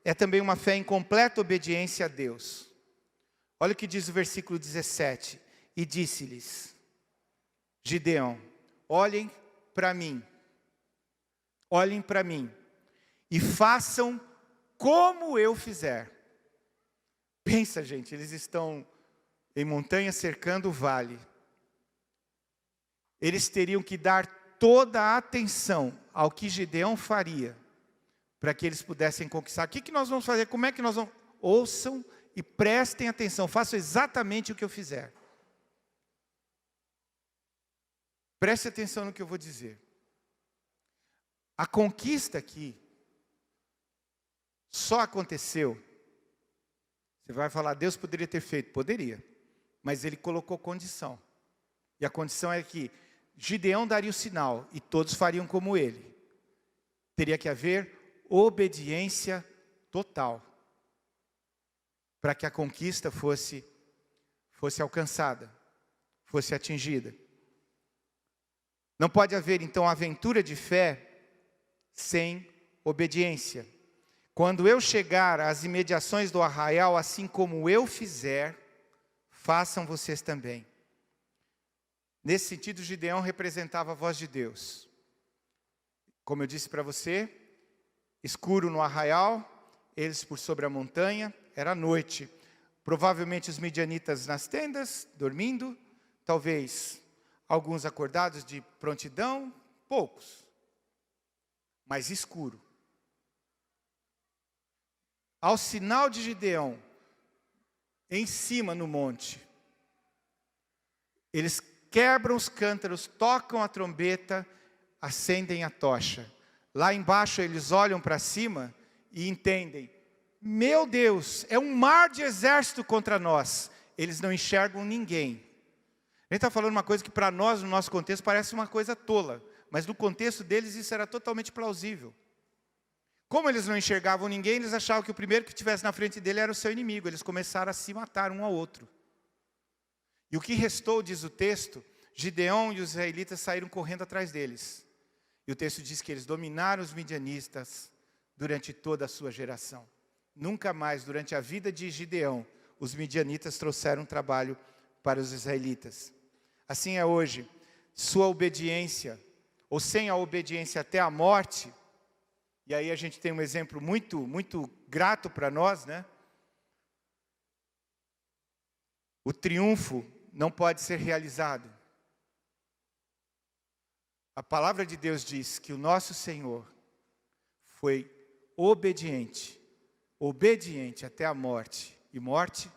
é também uma fé em completa obediência a Deus. Olha o que diz o versículo 17. E disse-lhes, Gideão, olhem para mim, e façam como eu fizer. Pensa, gente, eles estão em montanha cercando o vale. Eles teriam que dar toda a atenção ao que Gideão faria, para que eles pudessem conquistar. O que nós vamos fazer? Como é que nós vamos? Ouçam e prestem atenção, façam exatamente o que eu fizer. Preste atenção no que eu vou dizer. A conquista aqui só aconteceu. Você vai falar, Deus poderia ter feito. Poderia. Mas Ele colocou condição. E a condição é que Gideão daria o sinal e todos fariam como ele. Teria que haver obediência total. Para que a conquista fosse alcançada. Fosse atingida. Não pode haver, então, aventura de fé sem obediência. Quando eu chegar às imediações do arraial, assim como eu fizer, façam vocês também. Nesse sentido, Gideão representava a voz de Deus. Como eu disse para você, escuro no arraial, eles por sobre a montanha, era noite. Provavelmente os midianitas nas tendas, dormindo, talvez alguns acordados de prontidão, poucos, mas escuro. Ao sinal de Gideão, em cima no monte, eles quebram os cântaros, tocam a trombeta, acendem a tocha. Lá embaixo eles olham para cima e entendem, meu Deus, é um mar de exército contra nós. Eles não enxergam ninguém. A gente está falando uma coisa que para nós, no nosso contexto, parece uma coisa tola. Mas no contexto deles isso era totalmente plausível. Como eles não enxergavam ninguém, eles achavam que o primeiro que estivesse na frente dele era o seu inimigo. Eles começaram a se matar um ao outro. E o que restou, diz o texto, Gideão e os israelitas saíram correndo atrás deles. E o texto diz que eles dominaram os midianistas durante toda a sua geração. Nunca mais, durante a vida de Gideão, os midianitas trouxeram trabalho para os israelitas. Assim é hoje, sua obediência, ou sem a obediência até a morte, e aí a gente tem um exemplo muito grato para nós, né? o triunfo não pode ser realizado. A palavra de Deus diz que o nosso Senhor foi obediente até a morte, e morte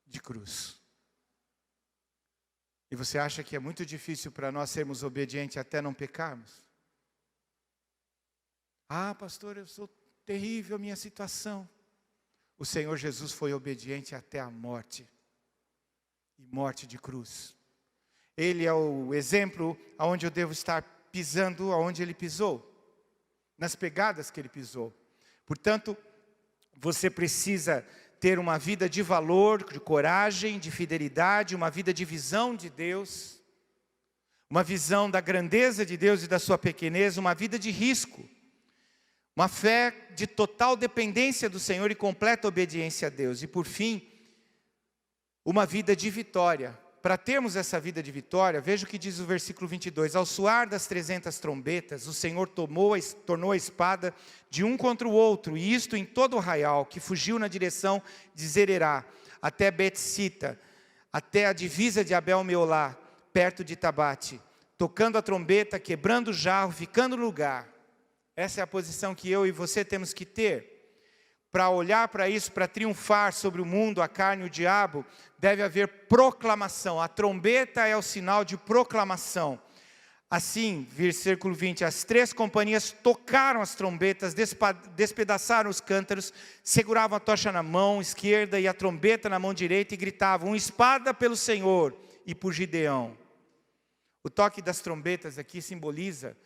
de cruz. E você acha que é muito difícil para nós sermos obedientes até não pecarmos? Ah, pastor, eu sou terrível a minha situação. O Senhor Jesus foi obediente até a morte, e morte de cruz. Ele é o exemplo aonde eu devo estar pisando, aonde Ele pisou, nas pegadas que Ele pisou. Portanto, você precisa ter uma vida de valor, de coragem, de fidelidade, uma vida de visão de Deus, uma visão da grandeza de Deus e da sua pequenez, uma vida de risco, uma fé de total dependência do Senhor e completa obediência a Deus. E por fim, uma vida de vitória. Para termos essa vida de vitória, veja o que diz o versículo 22. Ao soar das 300 trombetas, o Senhor tornou a espada de um contra o outro, e isto em todo o arraial, que fugiu na direção de Zererá, até Bet-sita, até a divisa de Abel-meolá, perto de Tabate, tocando a trombeta, quebrando o jarro, ficando no lugar. Essa é a posição que eu e você temos que ter. Para olhar para isso, para triunfar sobre o mundo, a carne e o diabo, deve haver proclamação. A trombeta é o sinal de proclamação. Assim, versículo 20, as 3 companhias tocaram as trombetas, despedaçaram os cântaros, seguravam a tocha na mão esquerda e a trombeta na mão direita e gritavam, espada pelo Senhor e por Gideão. O toque das trombetas aqui simboliza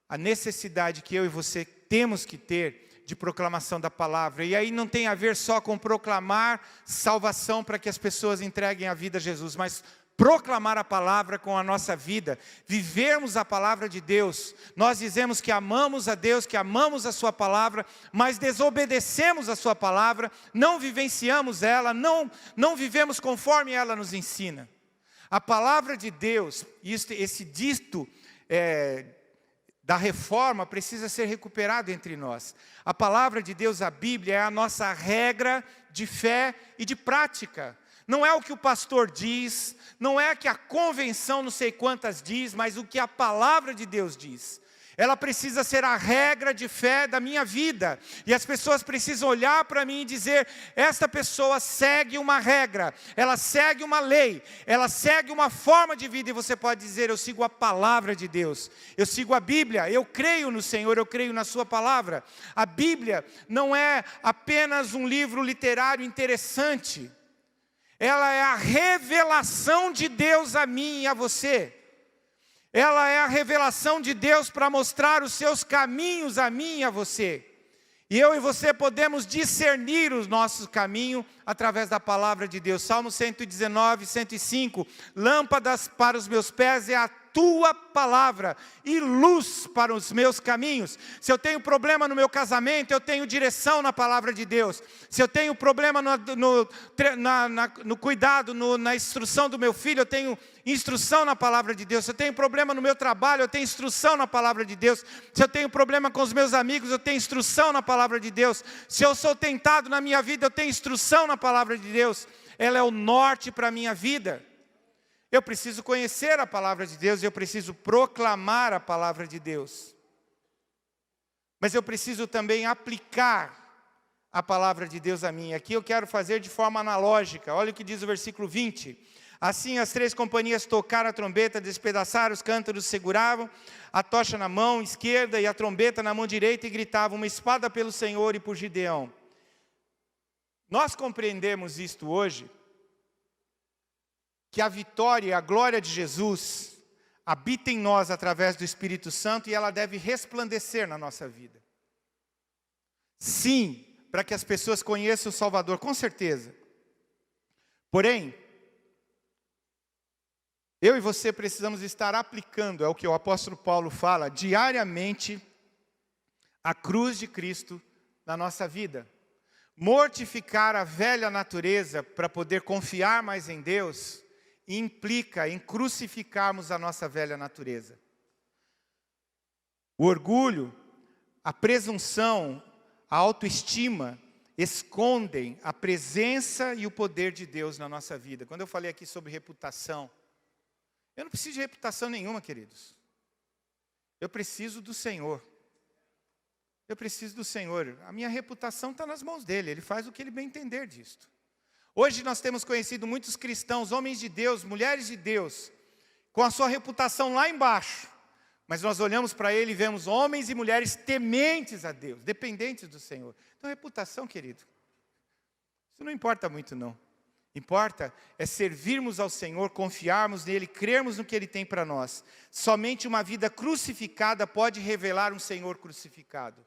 a necessidade que eu e você temos que ter de proclamação da palavra. E aí não tem a ver só com proclamar salvação para que as pessoas entreguem a vida a Jesus, mas proclamar a palavra com a nossa vida, vivermos a palavra de Deus. Nós dizemos que amamos a Deus, que amamos a sua palavra, mas desobedecemos a sua palavra, não vivenciamos ela, não vivemos conforme ela nos ensina. A palavra de Deus, esse dito da reforma precisa ser recuperado entre nós. A palavra de Deus, a Bíblia, é a nossa regra de fé e de prática. Não é o que o pastor diz, não é o que a convenção não sei quantas diz, mas o que a palavra de Deus diz. Ela precisa ser a regra de fé da minha vida. E as pessoas precisam olhar para mim e dizer, esta pessoa segue uma regra, ela segue uma lei, ela segue uma forma de vida. E você pode dizer, eu sigo a palavra de Deus, eu sigo a Bíblia, eu creio no Senhor, eu creio na sua palavra. A Bíblia não é apenas um livro literário interessante, ela é a revelação de Deus a mim e a você. Ela é a revelação de Deus para mostrar os seus caminhos a mim e a você. E eu e você podemos discernir o nosso caminho através da palavra de Deus. Salmo 119, 105. Lâmpadas para os meus pés é a tua palavra e luz para os meus caminhos. Se eu tenho problema no meu casamento, eu tenho direção na palavra de Deus. Se eu tenho problema no cuidado, na instrução do meu filho, eu tenho instrução na palavra de Deus. Se eu tenho problema no meu trabalho, eu tenho instrução na palavra de Deus. Se eu tenho problema com os meus amigos, eu tenho instrução na palavra de Deus. Se eu sou tentado na minha vida, eu tenho instrução na palavra de Deus. Ela é o norte para a minha vida. Eu preciso conhecer a palavra de Deus e eu preciso proclamar a palavra de Deus. Mas eu preciso também aplicar a palavra de Deus a mim. Aqui eu quero fazer de forma analógica. Olha o que diz o versículo 20. Assim as 3 companhias tocaram a trombeta, despedaçaram os cântaros, seguravam a tocha na mão esquerda e a trombeta na mão direita e gritavam, uma espada pelo Senhor e por Gideão. Nós compreendemos isto hoje, que a vitória e a glória de Jesus habita em nós através do Espírito Santo e ela deve resplandecer na nossa vida. Sim, para que as pessoas conheçam o Salvador, com certeza. Porém, eu e você precisamos estar aplicando, é o que o apóstolo Paulo fala, diariamente, a cruz de Cristo na nossa vida. Mortificar a velha natureza para poder confiar mais em Deus, implica em crucificarmos a nossa velha natureza. O orgulho, a presunção, a autoestima escondem a presença e o poder de Deus na nossa vida. Quando eu falei aqui sobre reputação, eu não preciso de reputação nenhuma, queridos. Eu preciso do Senhor. Eu preciso do Senhor. A minha reputação está nas mãos dele. Ele faz o que ele bem entender disto. Hoje nós temos conhecido muitos cristãos, homens de Deus, mulheres de Deus, com a sua reputação lá embaixo. Mas nós olhamos para ele e vemos homens e mulheres tementes a Deus, dependentes do Senhor. Então, reputação, querido, isso não importa muito, não. Importa é servirmos ao Senhor, confiarmos nele, crermos no que ele tem para nós. Somente uma vida crucificada pode revelar um Senhor crucificado.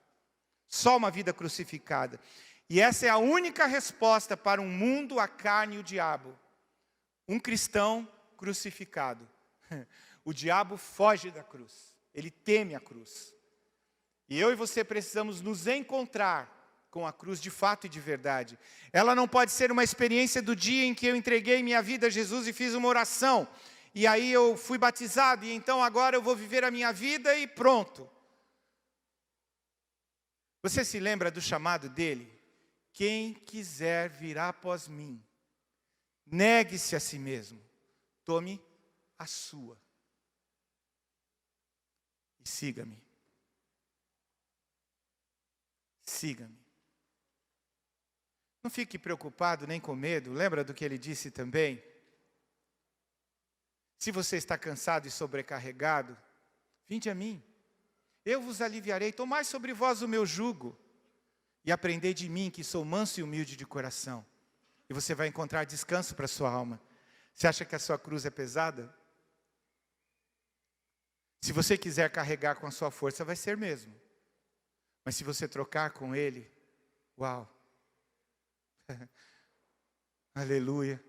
Só uma vida crucificada. E essa é a única resposta para um mundo, a carne e o diabo. Um cristão crucificado. O diabo foge da cruz. Ele teme a cruz. E eu e você precisamos nos encontrar com a cruz de fato e de verdade. Ela não pode ser uma experiência do dia em que eu entreguei minha vida a Jesus e fiz uma oração. E aí eu fui batizado e então agora eu vou viver a minha vida e pronto. Você se lembra do chamado dele? Quem quiser vir após mim, negue-se a si mesmo, tome a sua e siga-me. Siga-me. Não fique preocupado nem com medo, lembra do que ele disse também? Se você está cansado e sobrecarregado, vinde a mim, eu vos aliviarei, tomai sobre vós o meu jugo, e aprendei de mim, que sou manso e humilde de coração, e você vai encontrar descanso para a sua alma. Você acha que a sua cruz é pesada? Se você quiser carregar com a sua força, vai ser mesmo. Mas se você trocar com ele, uau! Aleluia!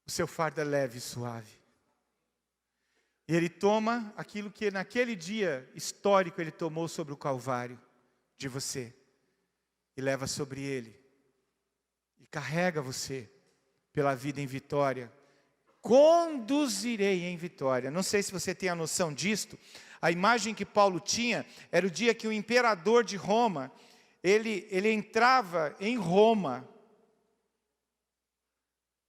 O seu fardo é leve e suave. E ele toma aquilo que naquele dia histórico ele tomou sobre o Calvário de você. E leva sobre ele. E carrega você pela vida em vitória. Conduzirei em vitória. Não sei se você tem a noção disto. A imagem que Paulo tinha era o dia que o imperador de Roma, ele entrava em Roma,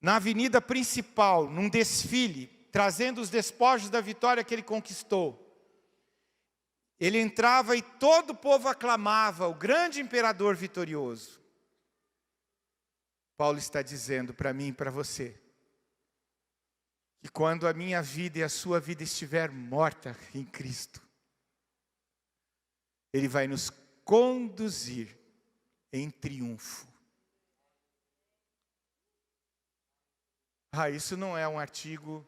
na avenida principal, num desfile, trazendo os despojos da vitória que ele conquistou. Ele entrava e todo o povo aclamava o grande imperador vitorioso. Paulo está dizendo para mim e para você, que quando a minha vida e a sua vida estiver morta em Cristo, ele vai nos conduzir em triunfo. Isso não é um artigo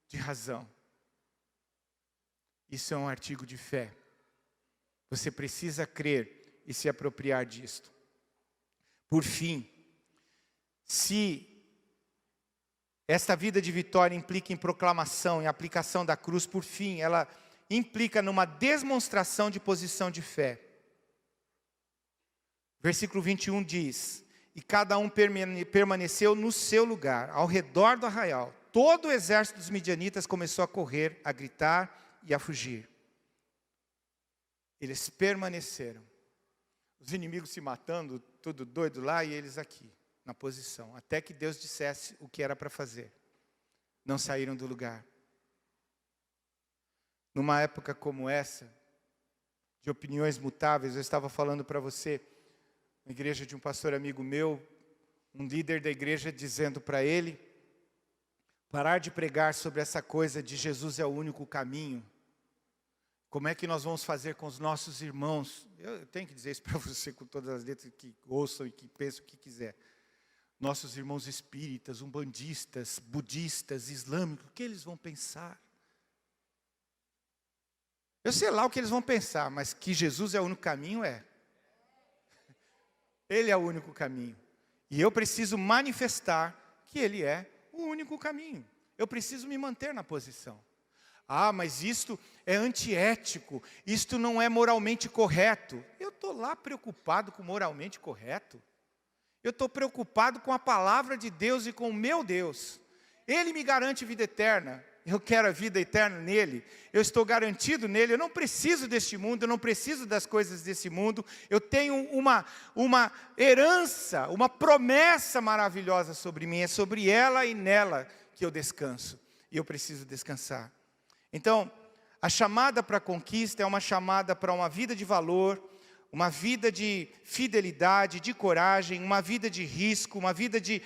de razão. Isso é um artigo de fé. Você precisa crer e se apropriar disto. Por fim, se esta vida de vitória implica em proclamação, em aplicação da cruz, por fim, ela implica numa demonstração de posição de fé. Versículo 21 diz: e cada um permaneceu no seu lugar, ao redor do arraial. Todo o exército dos midianitas começou a correr, a gritar e a fugir. Eles permaneceram. Os inimigos se matando, tudo doido lá, e eles aqui, na posição. Até que Deus dissesse o que era para fazer. Não saíram do lugar. Numa época como essa, de opiniões mutáveis, eu estava falando para você, na igreja de um pastor amigo meu, um líder da igreja dizendo para ele, parar de pregar sobre essa coisa de Jesus é o único caminho. Como é que nós vamos fazer com os nossos irmãos? Eu tenho que dizer isso para você com todas as letras que ouçam e que pensam o que quiser. Nossos irmãos espíritas, umbandistas, budistas, islâmicos, o que eles vão pensar? Eu sei lá o que eles vão pensar, mas que Jesus é o único caminho, é. Ele é o único caminho. E eu preciso manifestar que Ele é o único caminho. Eu preciso me manter na posição. Mas isto é antiético, isto não é moralmente correto. Eu estou lá preocupado com moralmente correto. Eu estou preocupado com a palavra de Deus e com o meu Deus. Ele me garante vida eterna. eu quero a vida eterna nele, eu estou garantido nele, eu não preciso deste mundo, eu não preciso das coisas desse mundo, eu tenho uma herança, uma promessa maravilhosa sobre mim, é sobre ela e nela que eu descanso, e eu preciso descansar. Então, a chamada para a conquista é uma chamada para uma vida de valor, uma vida de fidelidade, de coragem, uma vida de risco, uma vida de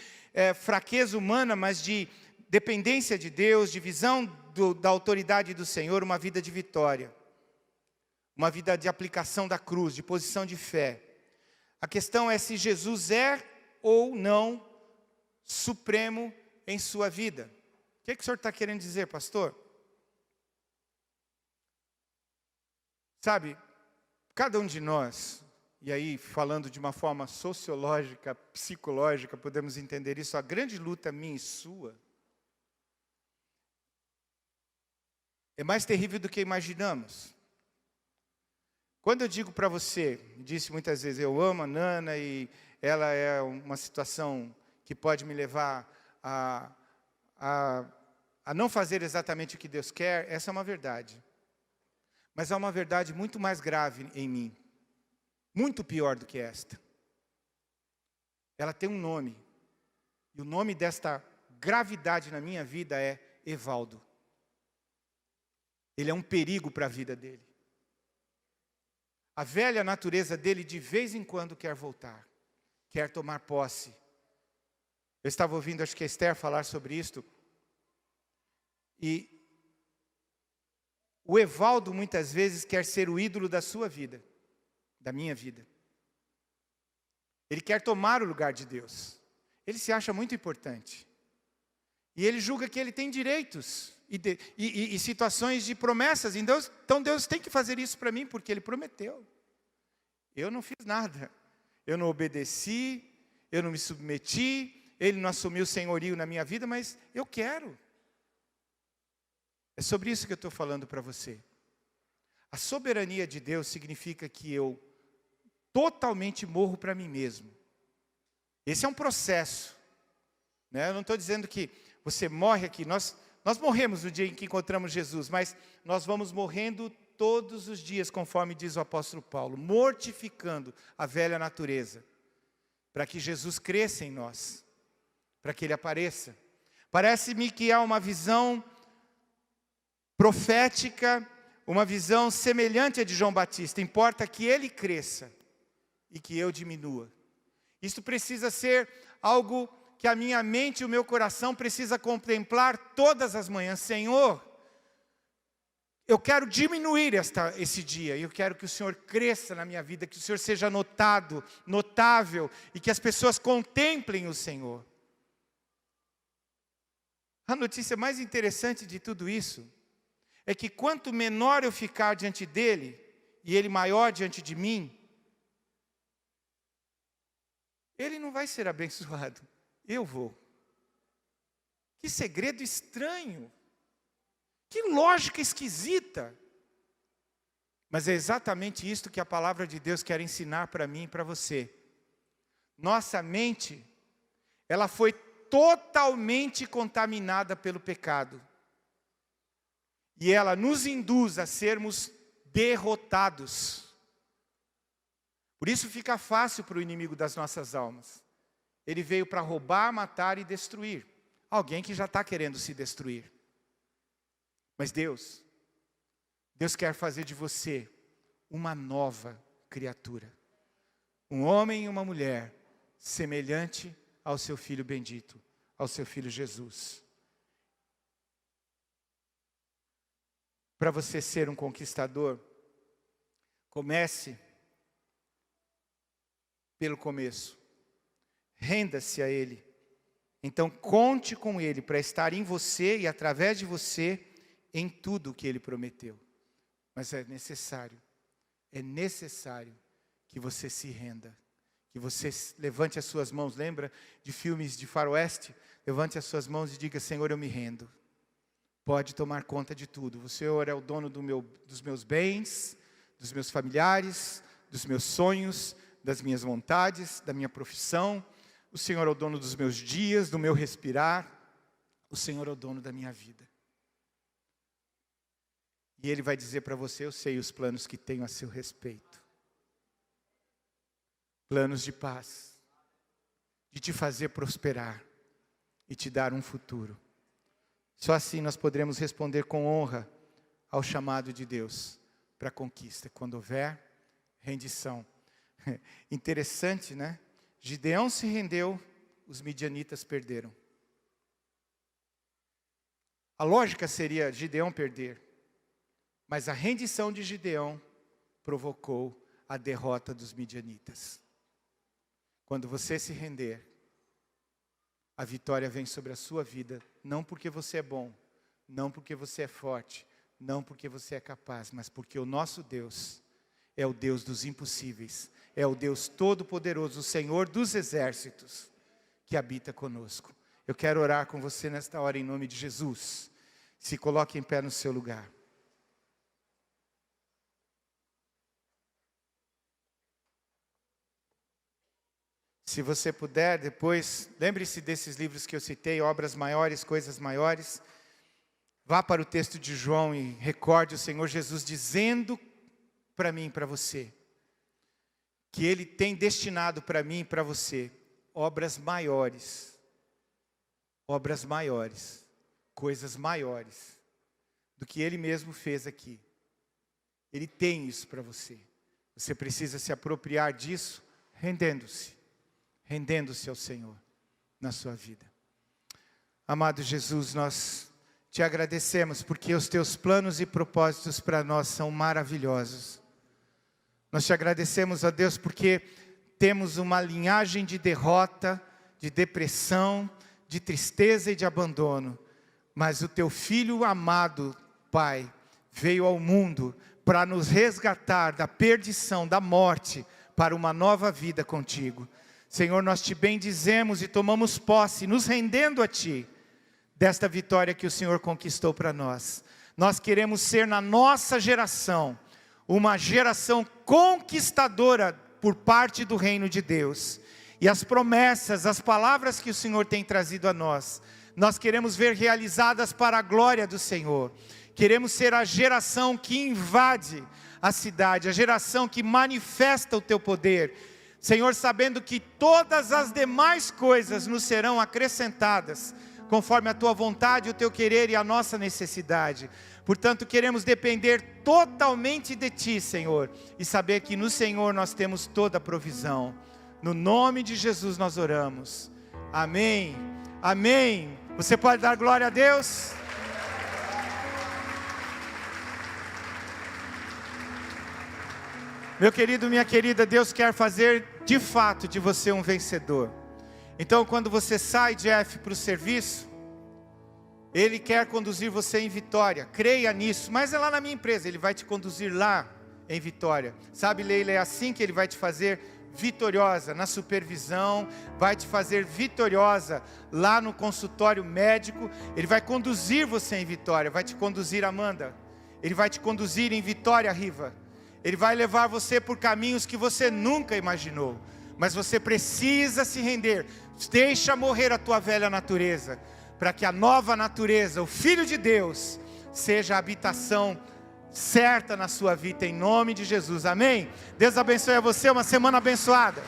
fraqueza humana, mas de dependência de Deus, de visão da autoridade do Senhor, uma vida de vitória. Uma vida de aplicação da cruz, de posição de fé. A questão é se Jesus é ou não supremo em sua vida. O que o senhor está querendo dizer, pastor? Sabe, cada um de nós, e aí falando de uma forma sociológica, psicológica, podemos entender isso, a grande luta minha e sua, é mais terrível do que imaginamos. Quando eu digo para você, disse muitas vezes, eu amo a Nana e ela é uma situação que pode me levar a não fazer exatamente o que Deus quer, essa é uma verdade. Mas há uma verdade muito mais grave em mim, muito pior do que esta. Ela tem um nome, e o nome desta gravidade na minha vida é Evaldo. Ele é um perigo para a vida dele. A velha natureza dele de vez em quando quer voltar, quer tomar posse. Eu estava ouvindo, acho que a Esther falar sobre isto, e o Evaldo muitas vezes quer ser o ídolo da sua vida, da minha vida. Ele quer tomar o lugar de Deus. Ele se acha muito importante. E ele julga que ele tem direitos e situações de promessas. Então Deus tem que fazer isso para mim, porque Ele prometeu. Eu não fiz nada. Eu não obedeci, eu não me submeti, Ele não assumiu senhorio na minha vida, mas eu quero. É sobre isso que eu estou falando para você. A soberania de Deus significa que eu totalmente morro para mim mesmo. Esse é um processo. Né? Eu não estou dizendo que você morre aqui. Nós morremos no dia em que encontramos Jesus, mas nós vamos morrendo todos os dias, conforme diz o apóstolo Paulo, mortificando a velha natureza, para que Jesus cresça em nós, para que Ele apareça. Parece-me que há uma visão profética, uma visão semelhante à de João Batista. Importa que ele cresça e que eu diminua. Isso precisa ser algo que a minha mente e o meu coração precisa contemplar todas as manhãs. Senhor, eu quero diminuir esse dia, eu quero que o Senhor cresça na minha vida, que o Senhor seja notado, notável, e que as pessoas contemplem o Senhor. A notícia mais interessante de tudo isso é que quanto menor eu ficar diante dele, e ele maior diante de mim, ele não vai ser abençoado, eu vou. Que segredo estranho, que lógica esquisita. Mas é exatamente isto que a palavra de Deus quer ensinar para mim e para você. Nossa mente, ela foi totalmente contaminada pelo pecado. E ela nos induz a sermos derrotados. Por isso fica fácil para o inimigo das nossas almas. Ele veio para roubar, matar e destruir. Alguém que já está querendo se destruir. Mas Deus quer fazer de você uma nova criatura. Um homem e uma mulher semelhante ao seu Filho bendito, ao seu Filho Jesus. Para você ser um conquistador, comece pelo começo. Renda-se a Ele. Então conte com Ele para estar em você e através de você em tudo o que Ele prometeu. Mas é necessário que você se renda. Que você levante as suas mãos. Lembra de filmes de faroeste? Levante as suas mãos e diga: Senhor, eu me rendo. Pode tomar conta de tudo. O Senhor é o dono dos meus bens, dos meus familiares, dos meus sonhos, das minhas vontades, da minha profissão. O Senhor é o dono dos meus dias, do meu respirar. O Senhor é o dono da minha vida. E Ele vai dizer para você: eu sei os planos que tenho a seu respeito. Planos de paz, de te fazer prosperar e te dar um futuro. Só assim nós poderemos responder com honra ao chamado de Deus para a conquista, quando houver rendição. Interessante, né? Gideão se rendeu, os midianitas perderam. A lógica seria Gideão perder, mas a rendição de Gideão provocou a derrota dos midianitas. Quando você se render, a vitória vem sobre a sua vida, não porque você é bom, não porque você é forte, não porque você é capaz, mas porque o nosso Deus é o Deus dos impossíveis, é o Deus todo-poderoso, o Senhor dos exércitos, que habita conosco. Eu quero orar com você nesta hora em nome de Jesus. Se coloque em pé no seu lugar. Se você puder, depois, lembre-se desses livros que eu citei, Obras Maiores, Coisas Maiores. Vá para o texto de João e recorde o Senhor Jesus dizendo para mim e para você, que Ele tem destinado para mim e para você, obras maiores, coisas maiores, do que Ele mesmo fez aqui. Ele tem isso para você. Você precisa se apropriar disso, rendendo-se ao Senhor na sua vida. Amado Jesus, nós te agradecemos porque os teus planos e propósitos para nós são maravilhosos. Nós te agradecemos, ó Deus, porque temos uma linhagem de derrota, de depressão, de tristeza e de abandono. Mas o teu Filho amado, Pai, veio ao mundo para nos resgatar da perdição, da morte, para uma nova vida contigo. Senhor, nós te bendizemos e tomamos posse, nos rendendo a Ti, desta vitória que o Senhor conquistou para nós. Nós queremos ser na nossa geração, uma geração conquistadora por parte do reino de Deus. E as promessas, as palavras que o Senhor tem trazido a nós, nós queremos ver realizadas para a glória do Senhor. Queremos ser a geração que invade a cidade, a geração que manifesta o teu poder. Senhor, sabendo que todas as demais coisas nos serão acrescentadas, conforme a tua vontade, o teu querer e a nossa necessidade. Portanto, queremos depender totalmente de ti, Senhor, e saber que no Senhor nós temos toda a provisão. No nome de Jesus nós oramos. Amém. Amém. Você pode dar glória a Deus? Meu querido, minha querida, Deus quer fazer de fato de você um vencedor. Então, quando você sai, Jeff, para o serviço, Ele quer conduzir você em vitória. Creia nisso. Mas é lá na minha empresa, Ele vai te conduzir lá em vitória. Sabe, Leila, é assim que Ele vai te fazer vitoriosa na supervisão, vai te fazer vitoriosa lá no consultório médico. Ele vai conduzir você em vitória. Vai te conduzir, Amanda. Ele vai te conduzir em vitória, Riva. Ele vai levar você por caminhos que você nunca imaginou. Mas você precisa se render. Deixa morrer a tua velha natureza, para que a nova natureza, o Filho de Deus, seja a habitação certa na sua vida, em nome de Jesus. Amém? Deus abençoe a você, uma semana abençoada.